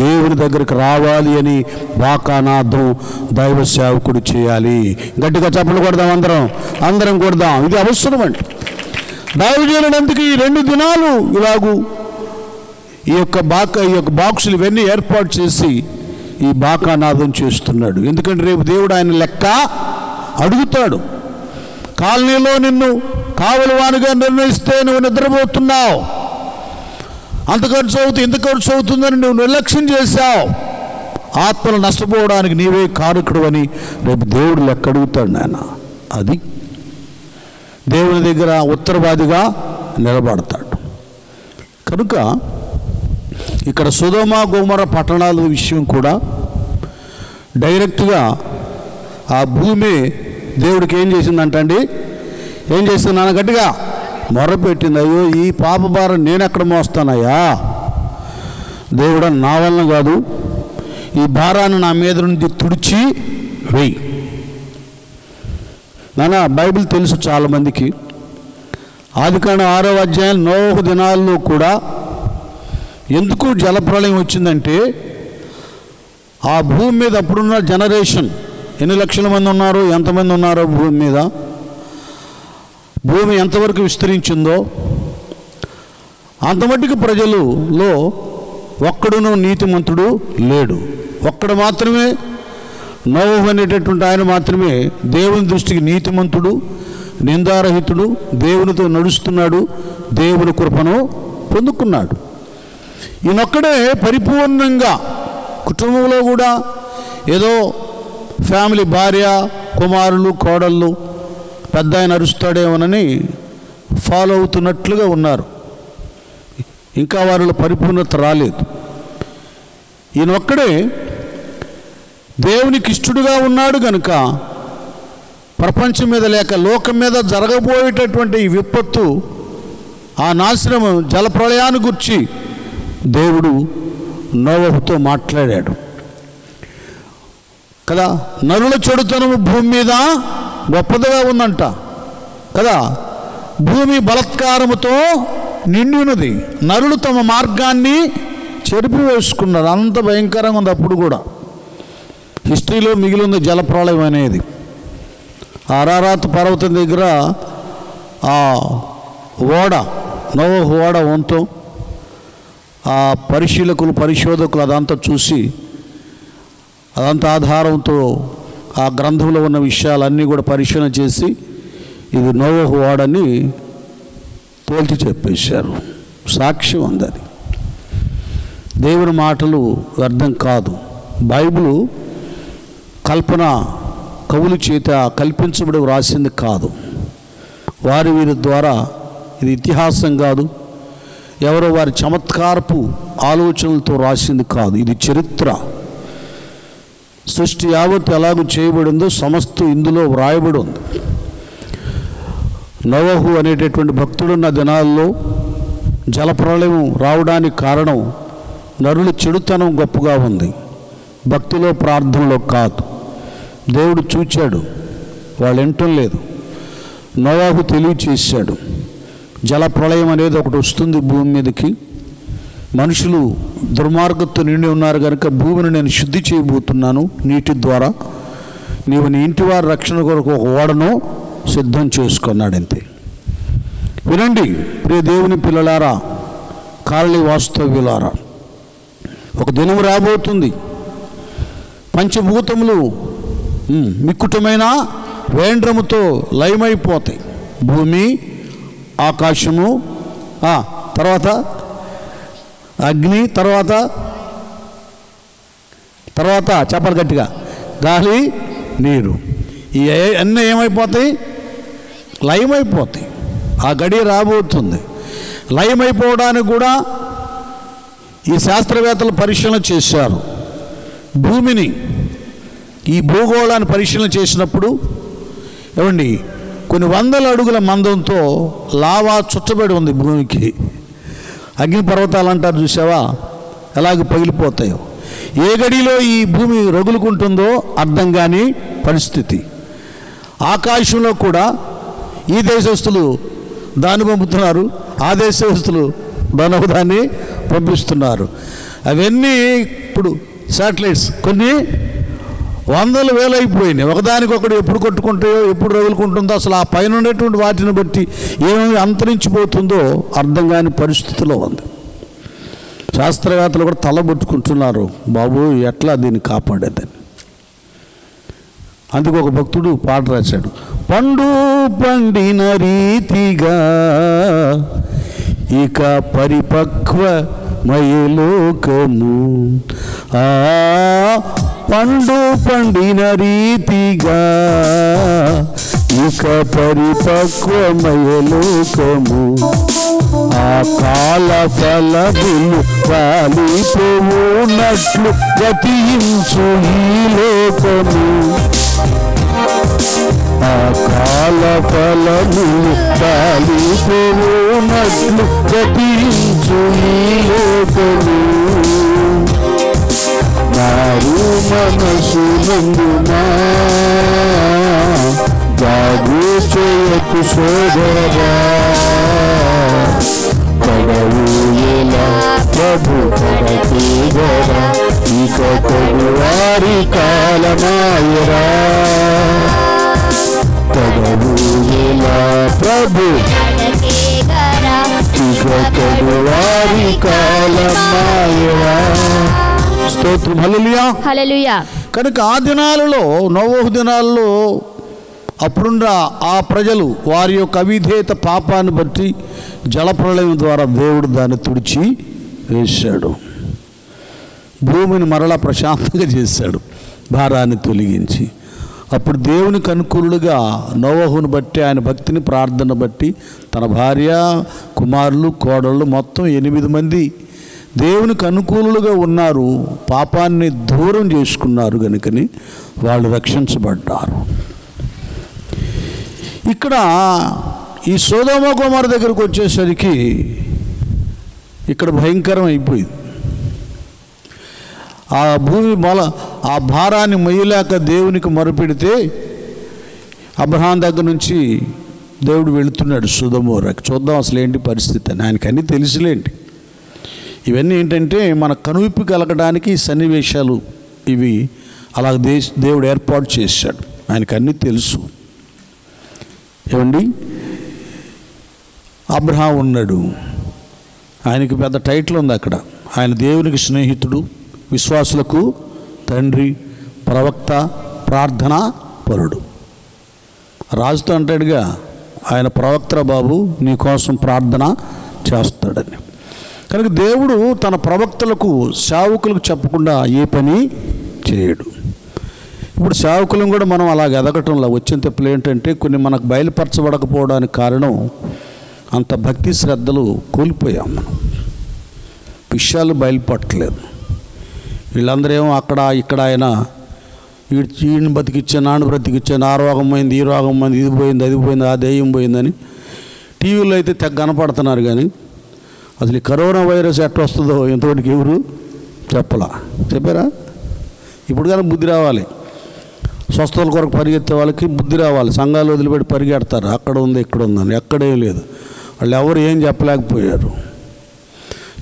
Speaker 1: దేవుని దగ్గరికి రావాలి అని బాకానాదం దైవ సేవకుడు చేయాలి. గట్టిగా చప్పట్లు కొడదాం, అందరం కొడదాం. ఇది అవసరం అండి. దైవజనుడు అందుకు ఈ 2 దినాలు ఇలాగూ ఈ యొక్క బాక్సులు ఇవన్నీ ఏర్పాటు చేసి ఈ బాకానాదం చేస్తున్నాడు. ఎందుకంటే రేపు దేవుడు ఆయన లెక్క అడుగుతాడు. కాలనీలో నిన్ను కావలివానిగా నిర్ణయిస్తే నువ్వు నిద్రపోతున్నావు, అంత ఖర్చు అవుతుంది, ఇంత ఖర్చు అవుతుందని నువ్వు నిర్లక్ష్యం చేశావు, ఆత్మలు నష్టపోవడానికి నీవే కారకుడు అని రేపు దేవుడు లెక్క అడుగుతాడు నాయన. అది దేవుని దగ్గర ఉత్తరవాదిగా నిలబడతాడు. కనుక ఇక్కడ సొదొమ గొమొర్రా పట్టణాల విషయం కూడా డైరెక్ట్గా ఆ భూమి దేవుడికి ఏం చేసిందంటండి, ఏం చేసింది నాన్న, గట్టిగా మొర్రపెట్టింది. అయ్యో ఈ పాప భారం నేను ఎక్కడ మోస్తానయ్యా దేవుడా, నా వలన కాదు, ఈ భారాన్ని నా మీద నుండి తుడిచి వెయ్యి. నాన్న బైబిల్ తెలుసు చాలామందికి. ఆదికాండం 6వ అధ్యాయం నోహు దినాల్లో కూడా ఎందుకు జలప్రళయం వచ్చిందంటే, ఆ భూమి మీద అప్పుడున్న జనరేషన్ ఎన్ని లక్షల మంది ఉన్నారో, ఎంతమంది ఉన్నారో భూమి మీద, భూమి ఎంతవరకు విస్తరించిందో అంతమట్టుకు ప్రజలలో ఒక్కడును నీతిమంతుడు లేడు. ఒక్కడు మాత్రమే, నోహు అనేటటువంటి ఆయన మాత్రమే దేవుని దృష్టికి నీతిమంతుడు, నిందారహితుడు, దేవునితో నడుస్తున్నాడు, దేవుని కృపను పొందుకున్నాడు. ఈయనొక్కడే పరిపూర్ణంగా కుటుంబంలో కూడా ఏదో ఫ్యామిలీ, భార్య, కుమారులు, కోడళ్ళు, పెద్ద ఆయన అరుస్తాడేమోనని ఫాలో అవుతున్నట్లుగా ఉన్నారు. ఇంకా వారిలో పరిపూర్ణత రాలేదు. ఈయనొక్కడే దేవునికి ఇష్టడుగా ఉన్నాడు కనుక ప్రపంచం మీద లేక లోకం మీద జరగబోయేటటువంటి ఈ విపత్తు, ఆ నాశనము, జలప్రళయాన్ని గురించి దేవుడు నోవహుతో మాట్లాడాడు కదా. నరుల చెడుతనము భూమి మీద గొప్పదిగా ఉందంట కదా. భూమి బలత్కారముతో నిండి ఉన్నది, నరులు తమ మార్గాన్ని చెరిపి వేసుకున్నారు. అంత భయంకరంగా ఉంది. అప్పుడు కూడా హిస్టరీలో మిగిలింది జలప్రళయం అనేది. అరారాత్ పర్వతం దగ్గర ఆ ఓడ, నోవహు ఓడ వంతం, ఆ పరిశోధకులు అదంతా చూసి, అదంతా ఆధారంతో ఆ గ్రంథంలో ఉన్న విషయాలన్నీ కూడా పరిశీలన చేసి ఇది నోవహు ఓడని తోల్చి చెప్పేశారు. సాక్ష్యం ఉంది. అది దేవుని మాటలు వ్యర్థం కాదు. బైబిలు కల్పన కవుల చేత కల్పించబడి వ్రాసింది కాదు. వీరి ద్వారా ఇది ఇతిహాసం కాదు. ఎవరో వారి చమత్కారపు ఆలోచనలతో రాసింది కాదు. ఇది చరిత్ర. సృష్టి యావత్తు ఎలాగూ చేయబడిందో సమస్తం ఇందులో వ్రాయబడి ఉంది. నోవహు అనేటటువంటి భక్తుడున్న దినాల్లో జలప్రళయం రావడానికి కారణం నరుల చెడుతనం గొప్పగా ఉంది, భక్తిలో ప్రార్థనలో కాదు. దేవుడు చూచాడు, వాళ్ళు వినటం లేదు. నోవహు తెలియచేశాడు, జలప్రళయం అనేది ఒకటి వస్తుంది భూమి మీదకి. మనుషులు దుర్మార్గంతో నిండి ఉన్నారు కనుక భూమిని నేను శుద్ధి చేయబోతున్నాను నీటి ద్వారా. నీవు నీ ఇంటి వారి రక్షణ కొరకు ఒక ఓడను సిద్ధం చేసుకున్నాడంతే. వినండి ప్రియ దేవుని పిల్లలారా, కాలనీ వాస్తవ్యులారా, ఒక దినం రాబోతుంది, పంచభూతములు మిక్కుటమైన వేండ్రముతో లయమైపోతాయి. భూమి, ఆకాశము, తర్వాత అగ్ని, తర్వాత చెప్పాలి గట్టిగా, గాలి, నీరు. ఈ అన్నీ ఏమైపోతాయి? లయమైపోతాయి. ఆ గడియ రాబోతుంది. లయమైపోవడానికి కూడా ఈ శాస్త్రవేత్తలు పరిశీలన చేశారు. భూమిని, ఈ భూగోళాన్ని పరిశీలన చేసినప్పుడు ఏమండి, కొన్ని వందల అడుగుల మందంతో లావా చుట్టబడి ఉంది భూమికి. అగ్నిపర్వతాలు అంటారు చూసావా, ఎలాగ పగిలిపోతాయో. ఏ గడిలో ఈ భూమి రగులుకుంటుందో అర్థం కాని పరిస్థితి. ఆకాశంలో కూడా ఈ దేశస్తులు దాన్ని పంపుతున్నారు, ఆ దేశస్తులు దాన్ని పంపిస్తున్నారు. అవన్నీ ఇప్పుడు శాటిలైట్స్ కొన్ని వందల వేలు అయిపోయినాయి. ఒకదానికొకటి ఎప్పుడు కొట్టుకుంటాయో, ఎప్పుడు రగులుకుంటుందో, అసలు ఆ పైన ఉండేటువంటి వాటిని బట్టి ఏమేమి అంతరించిపోతుందో అర్థం కాని పరిస్థితిలో ఉంది. శాస్త్రవేత్తలు కూడా తలబొట్టుకుంటున్నారు, బాబు ఎట్లా దీన్ని కాపాడేదని. అందుకు ఒక భక్తుడు పాట రాశాడు, పండు పండిన రీతిగా ఇక పరిపక్వ మయలోకము, పండు పండిన రీతిగా ఇక పరిపక్వమయలోకము, ఆ కాల ఫలములు రాలిపోవునట్లు గతించు ఈ లోకము, ఆ కాల ఫలములు రాలిపోవునట్లు గతించు ఈ లోకము. మారు మనసు నందునా జాగు చేయకు సోదరా, పడవు ఎలా ప్రభు పడతీగరా, ఇక కొడువారి కాలమాయరా, పడవు ఎలా ప్రభు ఇక కొడువారి కాలమాయరా. స్తోత్రం, హల్లెలూయా హల్లెలూయా. కనుక ఆ దినాలలో, నోవహు దినాల్లో అప్పుడున్న ఆ ప్రజలు వారి యొక్క అవిధేయత పాపాన్ని బట్టి జలప్రళయం ద్వారా దేవుడు దాన్ని తుడిచి వేశాడు. భూమిని మరలా ప్రశాంతంగా చేశాడు, భారాన్ని తొలగించి. అప్పుడు దేవునికి అనుకూలుగా నోవహును బట్టి, ఆయన భక్తిని, ప్రార్థన బట్టి తన భార్య, కుమారులు, కోడళ్ళు మొత్తం 8 మంది దేవునికి అనుకూలుగా ఉన్నారు. పాపాన్ని దూరం చేసుకున్నారు కనుకని వాళ్ళు రక్షించబడ్డారు. ఇక్కడ ఈ సొదొమ గొమొర్రా దగ్గరకు వచ్చేసరికి ఇక్కడ భయంకరం అయిపోయింది. ఆ భూమి ఆ భారాన్ని మొయ్యలేక దేవునికి మొరపెడితే అబ్రహాం దగ్గర నుంచి దేవుడు వెళుతున్నాడు సొదొమొర్రాకి. చూద్దాం అసలు ఏంటి పరిస్థితి అని. ఆయనకి అన్నీ తెలుసులేంటి. ఇవన్నీ ఏంటంటే మన కనువిప్పు కలగడానికి సన్నివేశాలు ఇవి. అలా దేవుడు ఏర్పాటు చేశాడు, ఆయనకు అన్నీ తెలుసు. ఏమండి, అబ్రహాం ఉన్నాడు, ఆయనకి పెద్ద టైటిల్ ఉంది అక్కడ. ఆయన దేవునికి స్నేహితుడు, విశ్వాసులకు తండ్రి, ప్రవక్త, ప్రార్థనా పరుడు. రాజుతో అంటాడుగా, ఆయన ప్రవక్త బాబు, నీ కోసం ప్రార్థన చేస్తాడని. కనుక దేవుడు తన ప్రవక్తలకు, సేవకులకు చెప్పకుండా ఏ పని చేయడు. ఇప్పుడు సేవకులను కూడా మనం అలాగ ఎదగటంలో వచ్చిన తప్పులు ఏంటంటే, కొన్ని మనకు బయలుపరచబడకపోవడానికి కారణం అంత భక్తి శ్రద్ధలు కోల్పోయాం మనం. విషయాలు బయలుపట్టలేదు. వీళ్ళందరూ ఏమో అక్కడ ఇక్కడ ఆయన ఈయన బతికిచ్చా, నాన్న బ్రతికిచ్చా, ఆ రోగం పోయింది, ఈ రోగం పోయింది, ఇది పోయింది, అది పోయింది, ఆ దెయ్యం పోయిందని టీవీలో అయితే తెగ కనపడుతున్నారు. కానీ అసలు ఈ కరోనా వైరస్ ఎట్లా వస్తుందో ఇంతవరకు ఎవరు చెప్పారా? ఇప్పుడు కానీ బుద్ధి రావాలి. స్వస్థతల కొరకు పరిగెత్తే వాళ్ళకి బుద్ధి రావాలి. సంఘాలు వదిలిపెట్టి పరిగెడతారు, అక్కడ ఉంది ఇక్కడ ఉందని. ఎక్కడేం లేదు. వాళ్ళు ఎవరు ఏం చెప్పలేకపోయారు.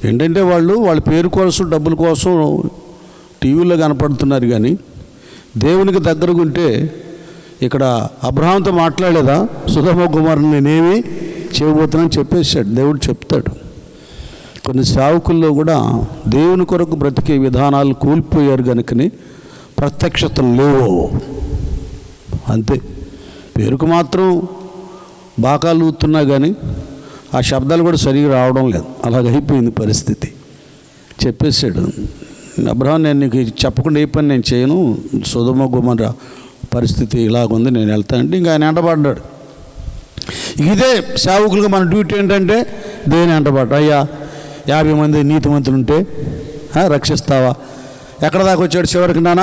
Speaker 1: ఏంటంటే వాళ్ళు వాళ్ళ పేరు కోసం, డబ్బుల కోసం టీవీలో కనపడుతున్నారు. కానీ దేవునికి దగ్గరగా ఉంటే ఇక్కడ అబ్రహాంతో మాట్లాడలేదా? సొదొమ కుమారుని నేనేమి చేయబోతున్నాను చెప్పేశాడు. దేవుడు చెప్తాడు. కొన్ని సేవకుల్లో కూడా దేవుని కొరకు బ్రతికే విధానాలు కోల్పోయారు కనుకని ప్రత్యక్షతలు లేవు. అంతే. పేరుకు మాత్రం బాకాలు ఊతున్నా కానీ ఆ శబ్దాలు కూడా సరిగా రావడం లేదు. అలాగైపోయింది పరిస్థితి. చెప్పేశాడు అబ్రహాం, నేను నీకు చెప్పకుండా ఏ పని నేను చేయను, సొదొమ గొమొర్రా పరిస్థితి ఇలాగుంది, నేను వెళ్తానంటే ఇంకా ఆయన వెంటబడ్డాడు. ఇదే సేవకులుగా మన డ్యూటీ ఏంటంటే దేని వెంటబడ్డా. అయ్యా 50 మంది నీతిమంతులు ఉంటే రక్షిస్తావా? ఎక్కడ దాకా వచ్చాడు చివరికి నాన్న?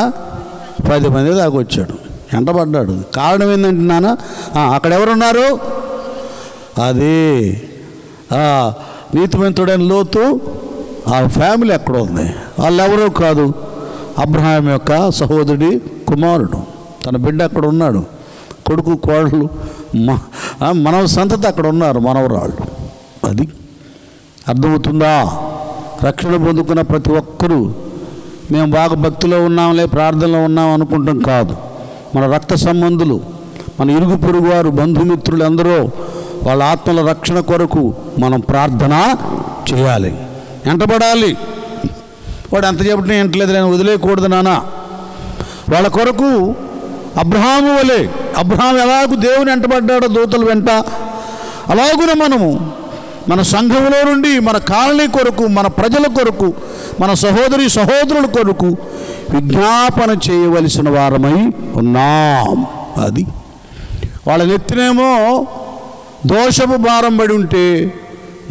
Speaker 1: 10 మంది దాకా వచ్చాడు. వెంటబడ్డాడు. కారణం ఏంటంటే నాన్న, అక్కడ ఎవరున్నారు? అదే నీతిమంతుడైన లోతు ఆ ఫ్యామిలీ ఎక్కడ ఉంది? వాళ్ళు ఎవరో కాదు, అబ్రహాం యొక్క సహోదరుడి కుమారుడు. తన బిడ్డ అక్కడ ఉన్నాడు. కొడుకు కోడలు మనవ సంతతి అక్కడ ఉన్నారు, మనవరాళ్ళు. అది అర్థమవుతుందా? రక్షణ పొందుకున్న ప్రతి ఒక్కరూ మేము బాగా భక్తిలో ఉన్నాంలే, ప్రార్థనలో ఉన్నాం అనుకుంటాం కాదు. మన రక్త సంబంధులు, మన ఇరుగు పొరుగు వారు, బంధుమిత్రులు అందరూ వాళ్ళ ఆత్మల రక్షణ కొరకు మనం ప్రార్థన చేయాలి, వెంటబడాలి. వాడు ఎంత చెప్పినా ఎంటలేదు, నేను వదిలేయకూడదు నాన్న. వాళ్ళ కొరకు అబ్రహాము వలె, అబ్రహాం ఎలాగూ దేవుని వెంటబడ్డాడో దూతల వెంట, అలాగున మనము మన సంఘంలో నుండి మన కాలనీ కొరకు, మన ప్రజల కొరకు, మన సహోదరుల కొరకు విజ్ఞాపన చేయవలసిన వారమై ఉన్నాం. అది వాళ్ళ నెత్తినేమో దోషపు భారం పడి ఉంటే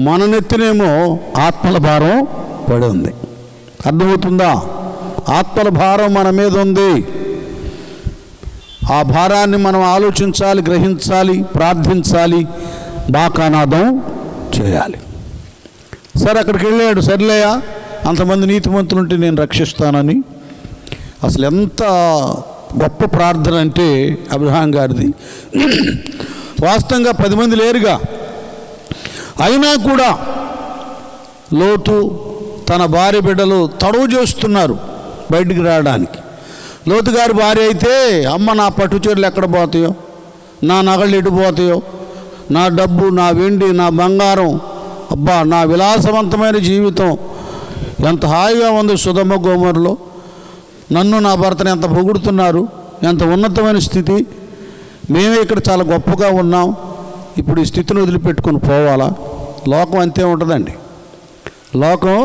Speaker 1: మన నెత్తినేమో ఆత్మల భారం పడి ఉంది. అర్థమవుతుందా? ఆత్మల భారం మన మీద ఉంది. ఆ భారాన్ని మనం ఆలోచించాలి, గ్రహించాలి, ప్రార్థించాలి, బాకానాదం చేయాలి. సరే, అక్కడికి వెళ్ళాడు. సర్లేయా, అంతమంది నీతిమంతులుంటే నేను రక్షిస్తానని. అసలు ఎంత గొప్ప ప్రార్థన అంటే అబ్రహాం గారిది. వాస్తవంగా 10 మంది లేరుగా, అయినా కూడా లోతు తన భార్య బిడ్డలు తడవు చేస్తున్నారు బయటికి రావడానికి. లోతు గారి భార్య అయితే, అమ్మ నా పట్టు చీరలు ఎక్కడ పోతాయో, నా నగలు ఎటు పోతాయో, నా డబ్బు, నా వెండి, నా బంగారం, అబ్బా నా విలాసవంతమైన జీవితం ఎంత హాయిగా ఉంది సొదొమ గొమొర్రాలో, నన్ను నా భర్తను ఎంత పొగుడుతున్నారు, ఎంత ఉన్నతమైన స్థితి, మేమే ఇక్కడ చాలా గొప్పగా ఉన్నాం, ఇప్పుడు ఈ స్థితిని వదిలిపెట్టుకొని పోవాలా? లోకం అంతే ఉంటుందండి. లోకం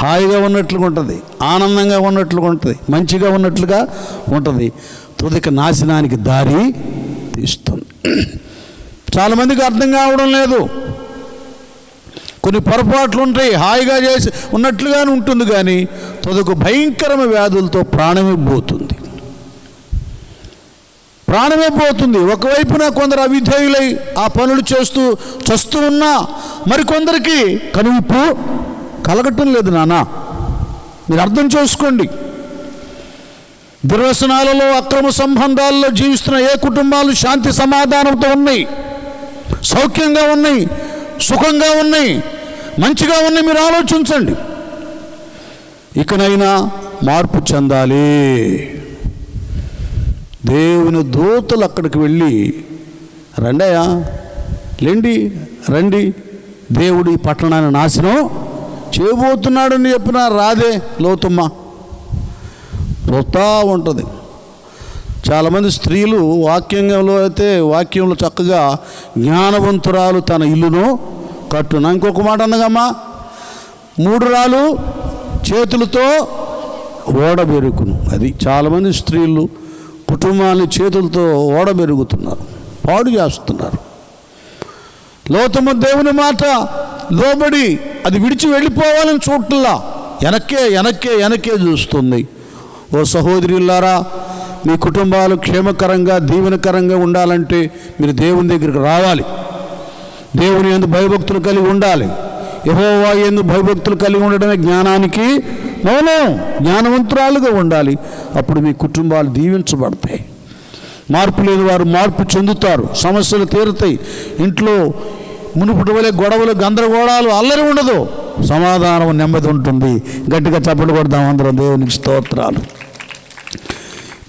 Speaker 1: హాయిగా ఉన్నట్లుగా ఉంటుంది, ఆనందంగా ఉన్నట్లుగా ఉంటుంది, మంచిగా ఉన్నట్లుగా ఉంటుంది, తుదికి నాశనానికి దారి తీస్తుంది. చాలామందికి అర్థం కావడం లేదు. కొన్ని పొరపాట్లు ఉంటాయి, హాయిగా చేసి ఉన్నట్లుగానే ఉంటుంది, కానీ తుదకు భయంకరమైన వ్యాధులతో ప్రాణమే పోతుంది. ఒకవైపున కొందరు అవిధేయులై ఆ పనులు చేస్తూ ఉన్నా మరికొందరికి కనువిప్పు కలగటం లేదు. నాన్న, మీరు అర్థం చేసుకోండి. దుర్వ్యసనాలలో, అక్రమ సంబంధాలలో జీవిస్తున్న ఏ కుటుంబాలు శాంతి సమాధానంతో ఉన్నాయి, సౌఖ్యంగా ఉన్నాయి, సుఖంగా ఉన్నాయి, మంచిగా ఉన్నాయి? మీరు ఆలోచించండి. ఇకనైనా మార్పు చెందాలి. దేవుని దూతలు అక్కడికి వెళ్ళి, రండయ్యా, రండి, దేవుడు ఈ పట్టణాన్ని నాశనం చేయబోతున్నాడని చెప్పిన రాదే లోతమ్మ. పోతా ఉంటుంది. చాలామంది స్త్రీలు వాక్యంలో చక్కగా జ్ఞానవంతురాలు తన ఇల్లును కట్టును. ఇంకొక మాట అన్నగమ్మా, 3 రాళ్ళు చేతులతో ఓడబెరుకును. అది చాలామంది స్త్రీలు కుటుంబాన్ని చేతులతో ఓడబెరుగుతున్నారు, పాడు చేస్తున్నారు. లోతమ్మ దేవుని మాట లోబడి అది విడిచి వెళ్ళిపోవాలని చూడట్లా, వెనక్కే చూస్తుంది. ఓ సహోదరులారా, మీ కుటుంబాలు క్షేమకరంగా దీవెనకరంగా ఉండాలంటే మీరు దేవుని దగ్గరికి రావాలి. దేవుని యందు భయభక్తులు కలిగి ఉండాలి. యెహోవా యందు భయభక్తులు కలిగి ఉండడమే జ్ఞానానికి మూలం. జ్ఞానవంతురాలుగా ఉండాలి. అప్పుడు మీ కుటుంబాలు దీవించబడతాయి. మార్పు లేని వారు మార్పు చెందుతారు. సమస్యలు తీరుతాయి. ఇంట్లో మునుపటి వలె గొడవలు, గందరగోళాలు, అల్లరి ఉండదు. సమాధానం, నెమ్మది ఉంటుంది. గట్టిగా చప్పట్లు కొడదాం అందరం. దేవునికి స్తోత్రాలు.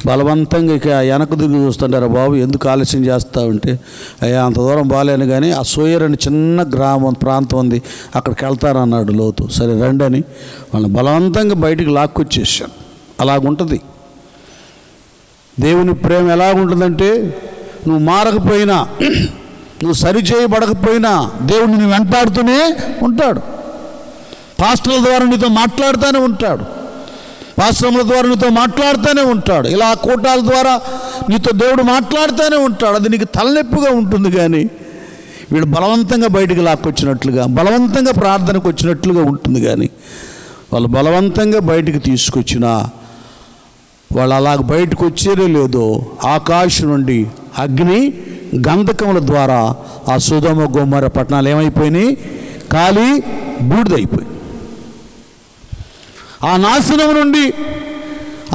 Speaker 1: బలవంతంగా ఇక వెనక్కు తిరిగి చూస్తుంటారు. బాబు ఎందుకు ఆలస్యం చేస్తావంటే, అయ్యా అంత దూరం బాగాలేను కానీ ఆ సోయర్ అని చిన్న ప్రాంతం ఉంది, అక్కడికి వెళ్తారన్నాడు లోతు. సరే రండి అని వాళ్ళని బలవంతంగా బయటికి లాక్కొచ్చేసాను. అలాగుంటుంది దేవుని ప్రేమ. ఎలాగుంటుందంటే, నువ్వు మారకపోయినా, నువ్వు సరిచేయబడకపోయినా దేవుడు నిన్ను వెంటాడుతూనే ఉంటాడు. పాస్టర్ల ద్వారా నీతో మాట్లాడుతూనే ఉంటాడు. పాశ్రముల ద్వారా నీతో మాట్లాడుతూనే ఉంటాడు. ఇలా కూటాల ద్వారా నీతో దేవుడు మాట్లాడుతూనే ఉంటాడు. అది నీకు తలనొప్పిగా ఉంటుంది. కానీ వీడు బలవంతంగా బయటికి లాక్కొచ్చినట్లుగా, బలవంతంగా ప్రార్థనకు వచ్చినట్లుగా ఉంటుంది. కానీ వాళ్ళు బలవంతంగా బయటికి తీసుకొచ్చినా వాళ్ళు అలాగ బయటకు వచ్చేదే లేదో, ఆకాశం నుండి అగ్ని గంధకముల ద్వారా ఆ సొదొమ గొమొర్రా పట్టణాలు ఏమైపోయినాయి? కాలి బూడిదైపోయి. ఆ నాశనం నుండి,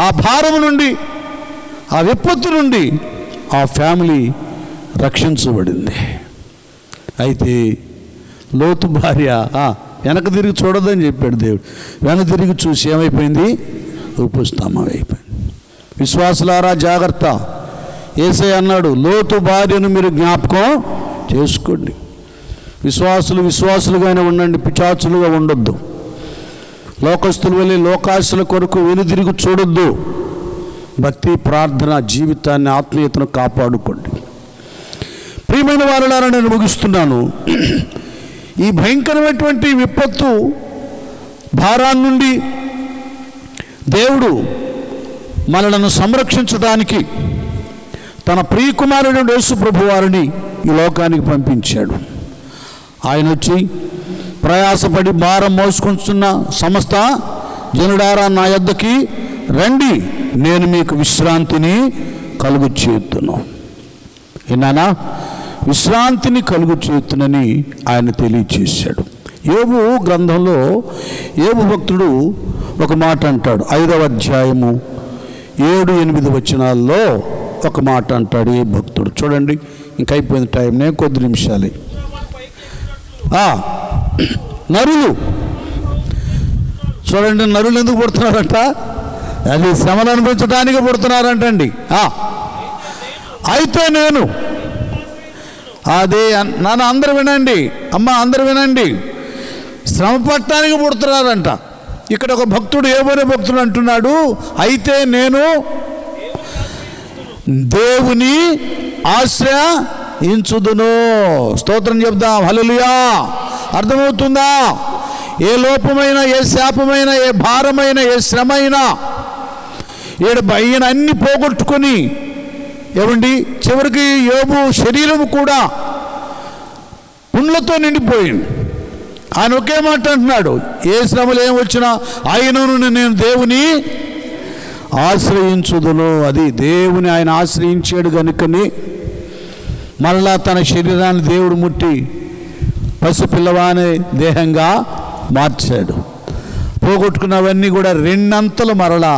Speaker 1: ఆ భారము నుండి, ఆ విపత్తు నుండి ఆ ఫ్యామిలీ రక్షించబడింది. అయితే లోతు భార్య వెనక తిరిగి చూడదని చెప్పాడు దేవుడు. వెనక తిరిగి చూసి ఏమైపోయింది? రూపుస్తంభం అయిపోయింది. విశ్వాసులారా జాగ్రత్త. యేసయ్య అన్నాడు, లోతు భార్యను మీరు జ్ఞాపకం చేసుకోండి. విశ్వాసులుగానే ఉండండి, పిచాచులుగా ఉండొద్దు. లోకస్తులు వెళ్ళి లోకాశల కొరకు వెనుదిరిగి చూడొద్దు. భక్తి, ప్రార్థన జీవితాన్ని, ఆత్మీయతను కాపాడుకోండి. ప్రియమైన వారులారా, నేను ముగిస్తున్నాను. ఈ భయంకరమైనటువంటి విపత్తు భారాన్ని నుండి దేవుడు మనలను సంరక్షించడానికి తన ప్రియకుమారుడు యేసు ప్రభు వారిని ఈ లోకానికి పంపించాడు. ఆయన వచ్చి, ప్రయాసపడి భారం మోసుకుంటున్న సమస్త జనుడారా నా యొద్దకి రండి, నేను మీకు విశ్రాంతిని కలుగు చేయుదును. విన్నానా? విశ్రాంతిని కలుగు చేయుదునని ఆయన తెలియచేశాడు. యోబు గ్రంథంలో యోబు భక్తుడు ఒక మాట అంటాడు. 5వ అధ్యాయము 7-8 వచనాల్లో ఒక మాట అంటాడు ఏ భక్తుడు. చూడండి, ఇంకైపోయింది టైం, నేను కొద్ది నిమిషాలే. నరులు చూడండి, నరులు ఎందుకు పుడుతున్నారంట? అది శ్రమలు అనుభవించడానికి పుడుతున్నారంటండి. అయితే నేను అదే నాన్న, అందరు వినండి, అమ్మ అందరు వినండి, శ్రమ పట్టడానికి పుడుతున్నారంట. ఇక్కడ ఒక భక్తుడు, ఏమనే భక్తుడు అంటున్నాడు, అయితే నేను దేవుని ఆశ్రయించుదును. స్తోత్రం చెప్దాం, హల్లెలూయా. అర్థమవుతుందా? ఏ లోపమైనా, ఏ శాపమైనా, ఏ భారమైన, ఏ శ్రమైనా, ఈయన అన్ని పోగొట్టుకొని ఏమండి చివరికి యోబు శరీరం కూడా పుండ్లతో నిండిపోయింది. ఆయన ఒకే మాట అంటున్నాడు, ఏ శ్రమలు ఏం వచ్చినా ఆయనను నేను దేవుని ఆశ్రయించుదును. అది దేవుని ఆయన ఆశ్రయించాడు కనుకని మరలా తన శరీరాన్ని దేవుడు ముట్టి పసిపిల్లవాని దేహంగా మార్చాడు. పోగొట్టుకున్నవన్నీ కూడా రెండంతలు మరలా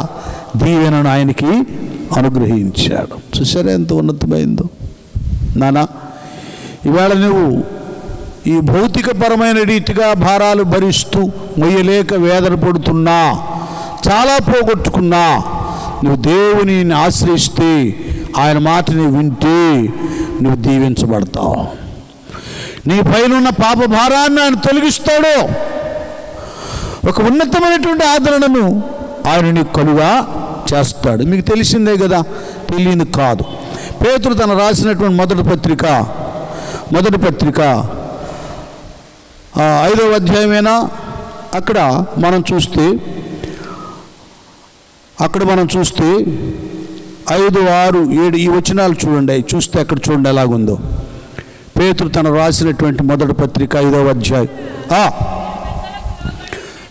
Speaker 1: దీవెనను ఆయనకి అనుగ్రహించాడు. చూసారా ఎంత ఉన్నతమైందో నానా? ఇవాళ నువ్వు ఈ భౌతికపరమైన రీతిగా భారాలు భరిస్తూ మొయ్యలేక వేదన పడుతున్నా, చాలా పోగొట్టుకున్నా, నువ్వు దేవుని ఆశ్రయిస్తే, ఆయన మాటని వింటే నువ్వు దీవించబడతావు. నీ పైన పాప భారాన్ని ఆయన తొలగిస్తాడు. ఒక ఉన్నతమైనటువంటి ఆదరణను ఆయన నీకు కలుగా చేస్తాడు. మీకు తెలిసిందే కదా, తెలియదు కాదు. పేతురు తను రాసినటువంటి మొదటి పత్రిక 5వ అధ్యాయమేనా, అక్కడ మనం చూస్తే 5, 6, 7 ఈ వచనాలు చూడండి. చూస్తే అక్కడ చూడండి ఎలాగుందో. పేతురు తను రాసినటువంటి మొదటి పత్రిక 5వ అధ్యాయం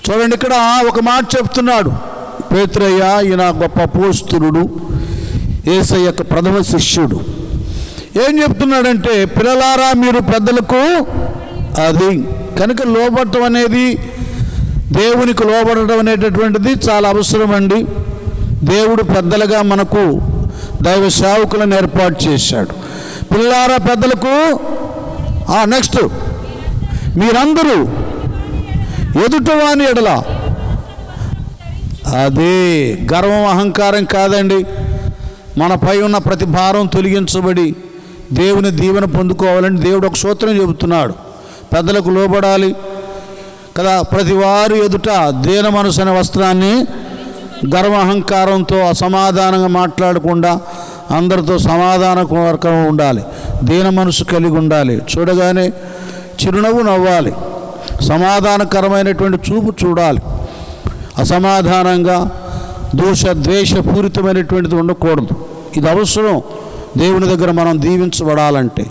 Speaker 1: చూడండి, ఇక్కడ ఒక మాట చెప్తున్నాడు పేతురయ్య. ఈయన గొప్ప అపోస్తలుడు, యేసయ్య యొక్క ప్రథమ శిష్యుడు. ఏం చెప్తున్నాడంటే, పిల్లలారా మీరు పెద్దలకు అది కనుక లోబడటం అనేది, దేవునికి లోబడటం అనేటటువంటిది చాలా అవసరం అండి. దేవుడు పెద్దలుగా మనకు దైవ సేవకులను ఏర్పాటు చేశాడు. పిల్లారా పెద్దలకు, నెక్స్ట్ మీరందరూ ఎదుటవాని ఎడల, అదే గర్వం అహంకారం కాదండి. మనపై ఉన్న ప్రతి భారం తొలగించబడి దేవుని దీవెన పొందుకోవాలని దేవుడు ఒక సూత్రం చెబుతున్నాడు. పెద్దలకు లోబడాలి కదా. ప్రతి వారి ఎదుట దీన మనసు అనే వస్త్రాన్ని, గర్వ అహంకారంతో అసమాధానంగా మాట్లాడకుండా అందరితో సమాధానకరంగా ఉండాలి. దీన మనసు కలిగి ఉండాలి. చూడగానే చిరునవ్వు నవ్వాలి. సమాధానకరమైనటువంటి చూపు చూడాలి. అసమాధానంగా ద్వేషపూరితమైనటువంటిది ఉండకూడదు. ఇది అవసరం దేవుని దగ్గర మనం దీవించబడాలంటే.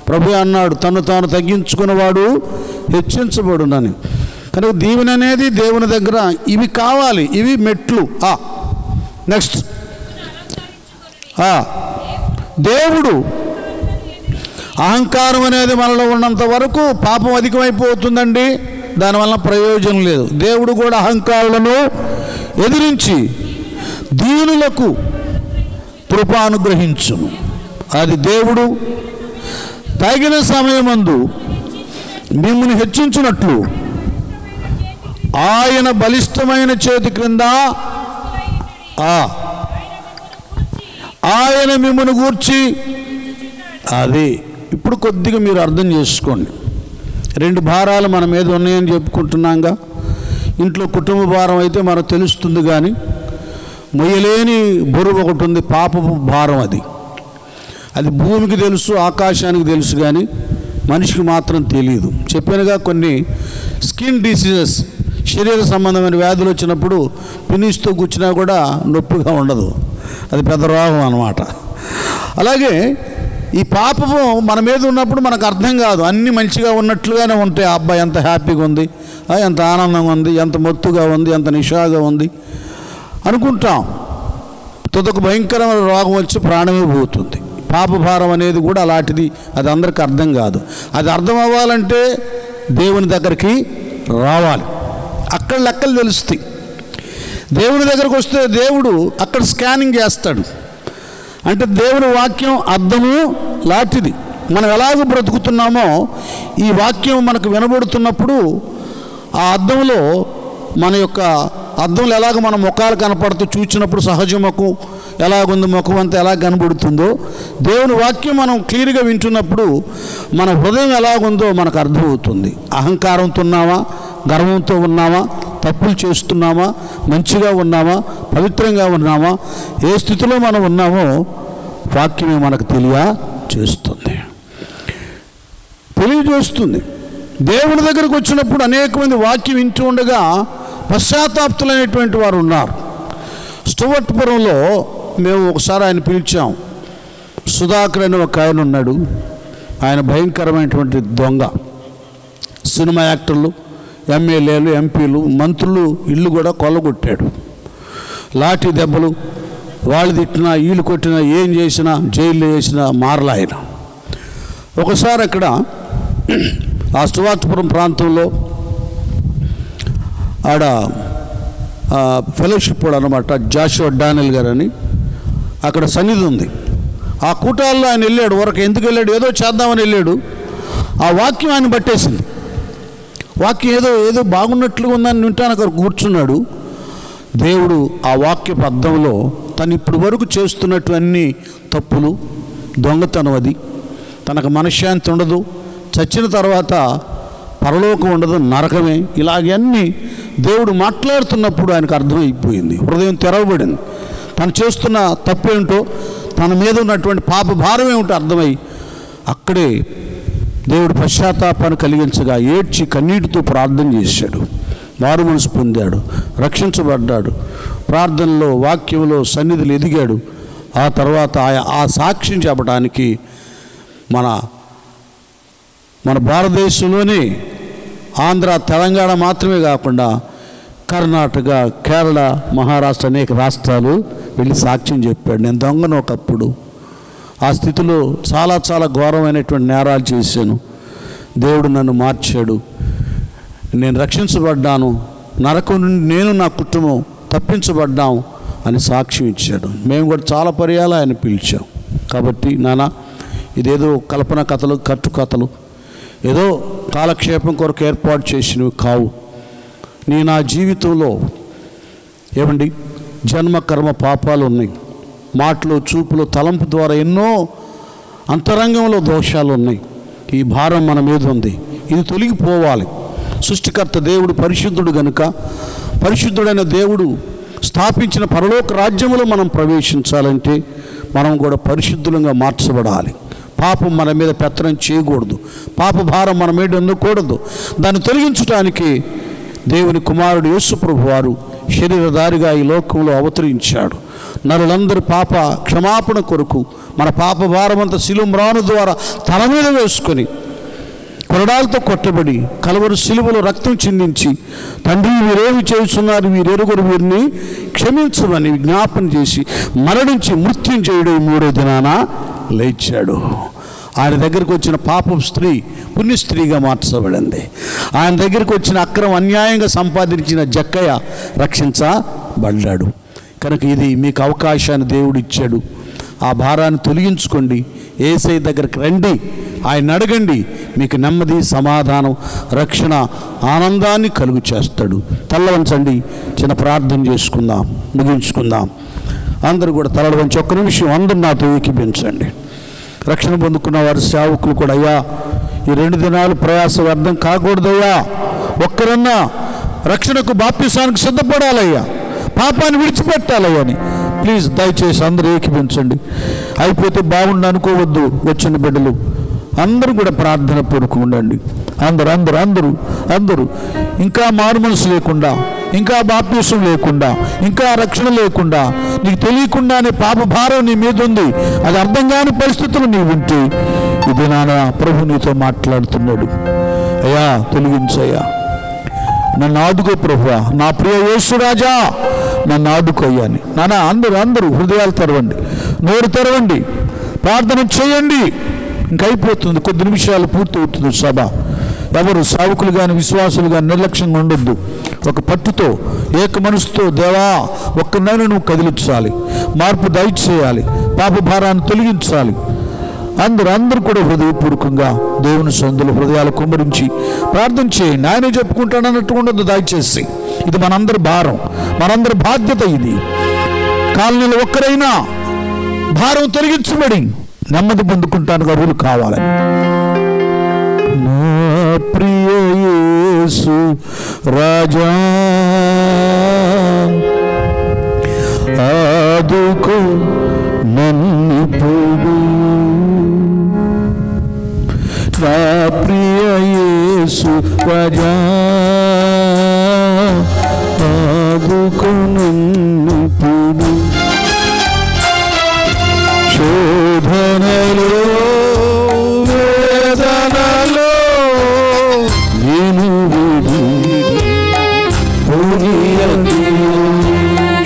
Speaker 1: ప్రభు అన్నాడు, తను తాను తగ్గించుకున్నవాడు హెచ్చించబడునని. కనుక దీవెన అనేది దేవుని దగ్గర ఇవి కావాలి. ఇవి మెట్లు. నెక్స్ట్, దేవుడు అహంకారం అనేది మనలో ఉన్నంత వరకు పాపం అధికమైపోతుందండి. దానివల్ల ప్రయోజనం లేదు. దేవుడు కూడా అహంకారులను ఎదిరించి దీనులకు కృప అనుగ్రహించును. అది దేవుడు తగిన సమయమందు మిమ్మల్ని హెచ్చించినట్లు ఆయన బలిష్టమైన చేతి క్రింద ఆయన మిమ్మల్ని గూర్చి, అది ఇప్పుడు కొద్దిగా మీరు అర్థం చేసుకోండి. 2 భారాలు మన మీద ఉన్నాయని చెప్పుకుంటున్నాగా. ఇంట్లో కుటుంబ భారం అయితే మనకు తెలుస్తుంది, కానీ మొయ్యలేని బరువు ఒకటి ఉంది, పాపపు భారం. అది భూమికి తెలుసు, ఆకాశానికి తెలుసు, కానీ మనిషికి మాత్రం తెలియదు. చెప్పానుగా, కొన్ని స్కిన్ డిసీజెస్, శరీర సంబంధమైన వ్యాధులు వచ్చినప్పుడు పినిస్తూ కూర్చున్నా కూడా నొప్పిగా ఉండదు. అది పెద్ద రోగం అన్నమాట. అలాగే ఈ పాపము మన మీద ఉన్నప్పుడు మనకు అర్థం కాదు. అన్నీ మంచిగా ఉన్నట్లుగానే ఉంటాయి. ఆ అబ్బాయి ఎంత హ్యాపీగా ఉంది, ఎంత ఆనందంగా ఉంది, ఎంత మత్తుగా ఉంది, ఎంత నిషాగా ఉంది అనుకుంటాం. తొదకు భయంకరమైన రోగం వచ్చి ప్రాణమే పోతుంది. పాపభారం అనేది కూడా అలాంటిది. అది అందరికీ అర్థం కాదు. అది అర్థం అవ్వాలంటే దేవుని దగ్గరికి రావాలి. అక్కడ లెక్కలు తెలుస్తాయి. దేవుని దగ్గరకు వస్తే దేవుడు అక్కడ స్కానింగ్ చేస్తాడు. అంటే దేవుని వాక్యం అర్థము లాంటిది. మనం ఎలాగ బ్రతుకుతున్నామో ఈ వాక్యం మనకు వినబడుతున్నప్పుడు ఆ అద్దంలో మన యొక్క అద్దంలో ఎలాగ మన ముఖాలు కనపడుతూ చూచినప్పుడు సహజ ముఖం ఎలాగుంది, ముఖం అంతా ఎలా కనబడుతుందో, దేవుని వాక్యం మనం క్లియర్గా వింటున్నప్పుడు మన హృదయం ఎలాగుందో మనకు అర్థమవుతుంది. అహంకారంతో ఉన్నామా, గర్వంతో ఉన్నామా, తప్పులు చేస్తున్నామా, మంచిగా ఉన్నామా, పవిత్రంగా ఉన్నామా, ఏ స్థితిలో మనం ఉన్నామో వాక్యమే మనకు తెలియజేస్తుంది. దేవుని దగ్గరకు వచ్చినప్పుడు అనేక మంది వాక్యం వింటూ ఉండగా పశ్చాత్తాప్తులైనటువంటి వారు ఉన్నారు. స్టువర్ట్పురంలో మేము ఒకసారి ఆయన పిలిచాం. సుధాకర్ అని ఒక ఆయన ఉన్నాడు. ఆయన భయంకరమైనటువంటి దొంగ. సినిమా యాక్టర్లు, ఎమ్మెల్యేలు, ఎంపీలు, మంత్రులు ఇల్లు కూడా కొల్లగొట్టాడు. లాఠీ దెబ్బలు, వాళ్ళు తిట్టినా, వీళ్ళు కొట్టినా, ఏం చేసినా, జైల్లో వేసినా మారలా ఆయన. ఒకసారి అక్కడ ఆ స్టువర్ట్పురం ప్రాంతంలో ఆడ ఫెలోషిప్ కూడా అనమాట, జాషువా డానియల్ గారు అని, అక్కడ సన్నిధి ఉంది. ఆ కూటాల్లో ఆయన వెళ్ళాడు. వరకు ఎందుకు వెళ్ళాడు? ఏదో చేద్దామని వెళ్ళాడు. ఆ వాక్యం ఆయన పట్టేసింది. వాక్యం ఏదో బాగున్నట్లుగా ఉందని వింటాను అక్కడ కూర్చున్నాడు. దేవుడు ఆ వాక్యపు అర్థంలో తను ఇప్పటి వరకు చేస్తున్నటువంటి తప్పులు, దొంగతనం, అది తనకు మనశ్శాంతి ఉండదు, చచ్చిన తర్వాత పరలోకం ఉండదు, నరకమే, ఇలాగన్నీ దేవుడు మాట్లాడుతున్నప్పుడు ఆయనకు అర్థమైపోయింది. హృదయం తెరవబడింది. తను చేస్తున్న తప్పేంటో, తన మీద ఉన్నటువంటి పాప భారం ఏమిటో అర్థమై అక్కడే దేవుడు పశ్చాత్తాపాన్ని కలిగించగా ఏడ్చి కన్నీటితో ప్రార్థన చేశాడు. మారు మనసు పొందాడు, రక్షించబడ్డాడు. ప్రార్థనలో, వాక్యంలో, సన్నిధిలో ఎదిగాడు. ఆ తర్వాత ఆ సాక్ష్యం చెప్పడానికి మన భారతదేశంలోనే ఆంధ్ర, తెలంగాణ మాత్రమే కాకుండా కర్ణాటక, కేరళ, మహారాష్ట్ర అనేక రాష్ట్రాలు వెళ్ళి సాక్ష్యం చెప్పాడు. నేను దొంగను ఒకప్పుడు, ఆ స్థితిలో చాలా చాలా ఘోరమైనటువంటి నేరాలు చేశాను, దేవుడు నన్ను మార్చాడు, నేను రక్షించబడ్డాను, నరకం నుండి నేను నా కుటుంబం తప్పించబడ్డాం అని సాక్ష్యం ఇచ్చాడు. మేము కూడా చాలా పర్యాలు ఆయన పిలిచాం. కాబట్టి నాన్న, ఇదేదో కల్పన కథలు, కట్టు కథలు, ఏదో కాలక్షేపం కొరకు ఏర్పాటు చేసినవి కావు. నా జీవితంలో ఏమండి జన్మ కర్మ పాపాలు ఉన్నాయి. మాటలు, చూపులు, తలంపు ద్వారా ఎన్నో అంతరంగంలో దోషాలు ఉన్నాయి. ఈ భారం మన మీద ఉంది, ఇది తొలగిపోవాలి. సృష్టికర్త దేవుడు పరిశుద్ధుడు గనుక, పరిశుద్ధుడైన దేవుడు స్థాపించిన పరలోక రాజ్యములో మనం ప్రవేశించాలంటే మనం కూడా పరిశుద్ధులంగా మార్చబడాలి. పాపం మన మీద పెత్తనం చేయకూడదు, పాప భారం మన మీద ఉండకూడదు. దాన్ని తొలగించడానికి దేవుని కుమారుడు యేసు ప్రభువు వారు శరీరధారిగా ఈ లోకంలో అవతరించాడు. నరులందరి పాప క్షమాపణ కొరకు మన పాప భారమంతా శిలువ మ్రాను ద్వారా తల మీద వేసుకొని కొరడాలతో కొట్టబడి కలవరు శిలువలో రక్తం చిందించి, తండ్రి వీరేమి చేస్తున్నారు, వీరెరుగురు వీరిని క్షమించమని విజ్ఞాపన చేసి మరణించి మృత్యుంజయుడు మూడో దినాన లేచాడు. ఆయన దగ్గరికి వచ్చిన పాపం స్త్రీ పుణ్యస్త్రీగా మార్చబడింది. ఆయన దగ్గరికి వచ్చిన అక్రమం అన్యాయంగా సంపాదించిన జక్కయ్య రక్షించబడ్డాడు. కనుక ఇది మీకు అవకాశాన్ని దేవుడు ఇచ్చాడు. ఆ భారాన్ని తొలగించుకోండి, యేసయ్య దగ్గరికి రండి, ఆయన అడగండి, మీకు నెమ్మది, సమాధానం, రక్షణ, ఆనందాన్ని కలుగు చేస్తాడు. తల వంచండి, చిన్న ప్రార్థన చేసుకుందాం, ముగించుకుందాం. అందరూ కూడా తలలు వంచి ఒక్క నిమిషం అందరూ నాతో ఏకీభించండి. రక్షణ పొందుకున్న వారి సేవకులు కూడా, అయ్యా ఈ 2 దినాలు ప్రయాస వ్యర్థం కాకూడదయ్యా, ఒక్కరన్నా రక్షణకు బాప్తిసానికి సిద్ధపడాలయ్యా, పాపాన్ని విడిచిపెట్టాలయ్యా అని ప్లీజ్ దయచేసి అందరూ ఏకీభించండి. అయిపోతే బాగుండు అనుకోవద్దు. వచ్చిన బిడ్డలు అందరూ కూడా ప్రార్థన పూర్వక ఉండండి. అందరూ అందరూ అందరూ అందరూ ఇంకా మారు మనసు లేకుండా, ఇంకా బాప్తిసం లేకుండా, ఇంకా రక్షణ లేకుండా, నీకు తెలియకుండానే పాప భారం నీ మీద ఉంది, అది అర్థం కాని పరిస్థితులు నీవు ఉంటే ఇది నాన్న ప్రభు నీతో మాట్లాడుతున్నాడు. అయ్యా తొలగించయ్యా, నన్ను ఆదుకో ప్రభువా, నా ప్రియ యేసురాజా నన్ను ఆదుకోయ్యాని. నాన్న అందరూ అందరూ హృదయాలు తెరవండి, నోరు తెరవండి, ప్రార్థన చేయండి. ఇంకైపోతుంది, కొద్ది నిమిషాలు పూర్తవుతుంది సభ. ఎవరు సావుకులు కానీ విశ్వాసులు కానీ నిర్లక్ష్యంగా ఉండొద్దు. ఒక పట్టుతో, ఏక మనసుతో, దేవా ఒక్కనైనా నువ్వు కదిలించాలి, మార్పు దయచేయాలి, పాప భారాన్ని తొలగించాలి. అందరూ కూడా హృదయపూర్వకంగా దేవుని సందులు హృదయాలు కుమ్మరించి ప్రార్థన చేయండి. ఆయనే చెప్పుకుంటాడన్నట్టు ఉండదు. దయచేసి ఇది మనందరి భారం, మనందరి బాధ్యత. ఇది కాలనీలో ఒక్కరైనా భారం తొలగించబడి నెమ్మది పొందుకుంటానికి అర్హులు కావాలని. నా ప్రియ యేసు రాజా ఆదుకో నన్నిప్పుడు, నా ప్రియ యేసు రాజా ఆదుకో నన్నిప్పుడు, శోధనలో వేదనలో నేను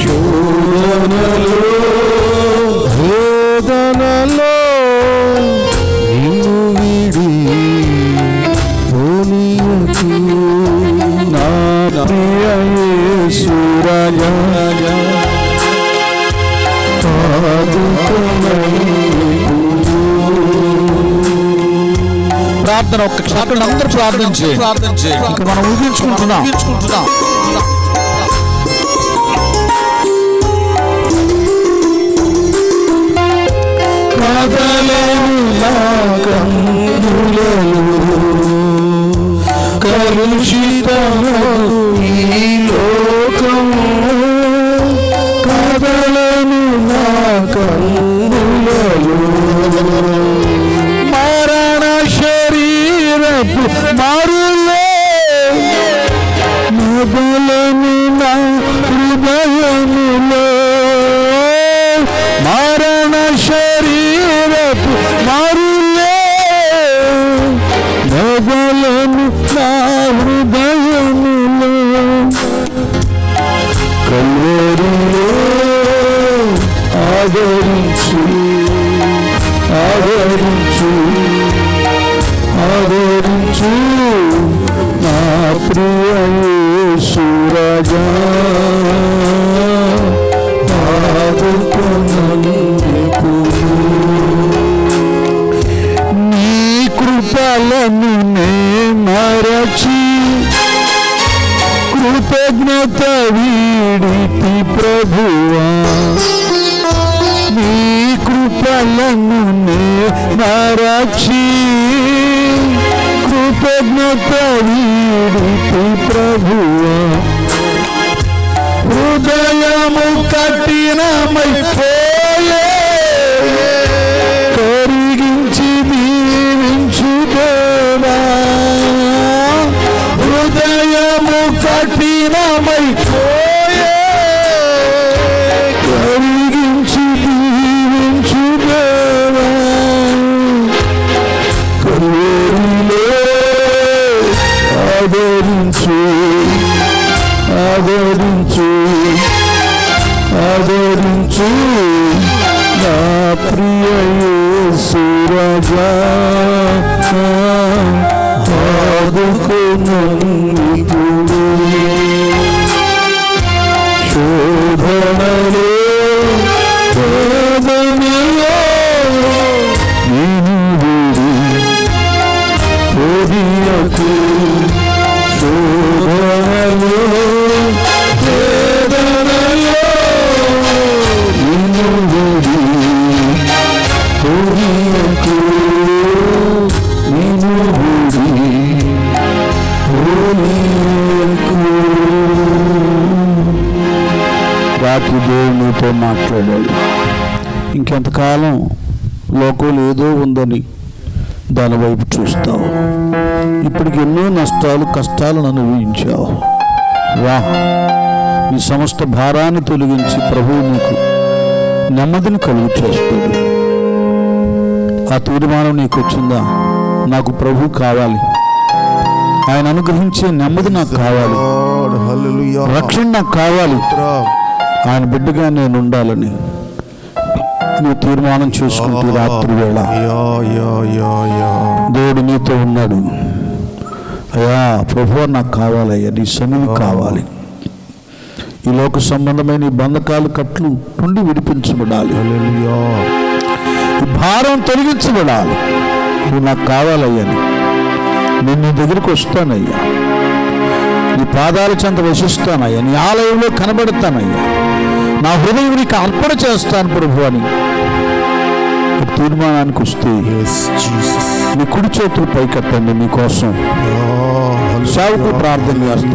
Speaker 1: శోధనలో వేదనలో నిన్ను విడి పోనీయకు, నా ప్రియ యేసు రాజా ప్రార్థన. ఒక్క క్షణం అందరూ ప్రార్థన చేయండి. ఇంకా మనం ఊహించుకుంటున్నాం. కలుషితము ఈ లోకము, కదలను నా కన్నులలో, మరణ శరీరపు మారులే మొదలను నా హృదయములో, మరణ శరీరపు మారులే మొదలను నా హృదయములో, ఆదరించు నా ప్రియ యేసు రాజా, నీ కృపలను నే మరచి కృతజ్ఞత వీడితి ప్రభువా, నీ కృపలను నే మరచి కృతజ్ఞత వీడితి ప్రభువా, హృదయము కఠినమైపోయే కరిగించి దీవించు దేవా, హృదయము కఠినమైపోయే కరిగించి దీవించు దేవా, కరుణలో ఆదరించు ఆదరించు ఆదరించు నా ప్రియ యేసు రాజా, ఆదుకొను ఇప్పుడు శోధనలో వేదనలో నిన్ను వీడి పోనీయకు, శోధనలో వేదనలో నిన్ను వీడి పోనీయకు, నిన్ను వీడి పోనీయకు. రాత్రి దేవునితో మాట్లాడాడు. ఇంకెంతకాలం లోకంలో ఏదో ఉందని దాని వైపు చూస్తావు. ఇప్పటికి ఎన్నో నష్టాలు కష్టాలను అనుభవించావు. రా, నీ సమస్త భారాన్ని తొలగించి ప్రభువు నీకు నెమ్మదిని కలుగు చేస్తాడు. ఆ తీర్మానం నీకు వచ్చిందా? నాకు ప్రభు కావాలి, ఆయన అనుగ్రహించే నెమ్మది నాకు కావాలి, రక్షణ నాకు కావాలి, ఆయన బిడ్డగా నేను ఉండాలని నువ్వు తీర్మానం చేసుకుంటూ రాత్రి వేళ దేవుడు నీతో ఉన్నాడు. అయ్యా ప్రభువా, నాకు కావాలయ్యా, నీ సన్నిధి కావాలి, ఈ లోక సంబంధమైన ఈ బంధకాలు కట్లు నుండి విడిపించబడాలి, ఈ భారం తొలగించబడాలి. నువ్వు నాకు కావాలయ్యా, నేను నీ దగ్గరికి వస్తానయ్యా, నీ పాదాల చెంత వసిస్తానయ్యా, నీ ఆలయంలో కనబడతానయ్యా, నా హృదయం నీకు అర్పణ చేస్తాను ప్రభు అని తీర్మానానికి వస్తే నీ కుడి చేతులు పైకెత్తండి. నీకోసం సేవకు ప్రార్థన చేస్తాను.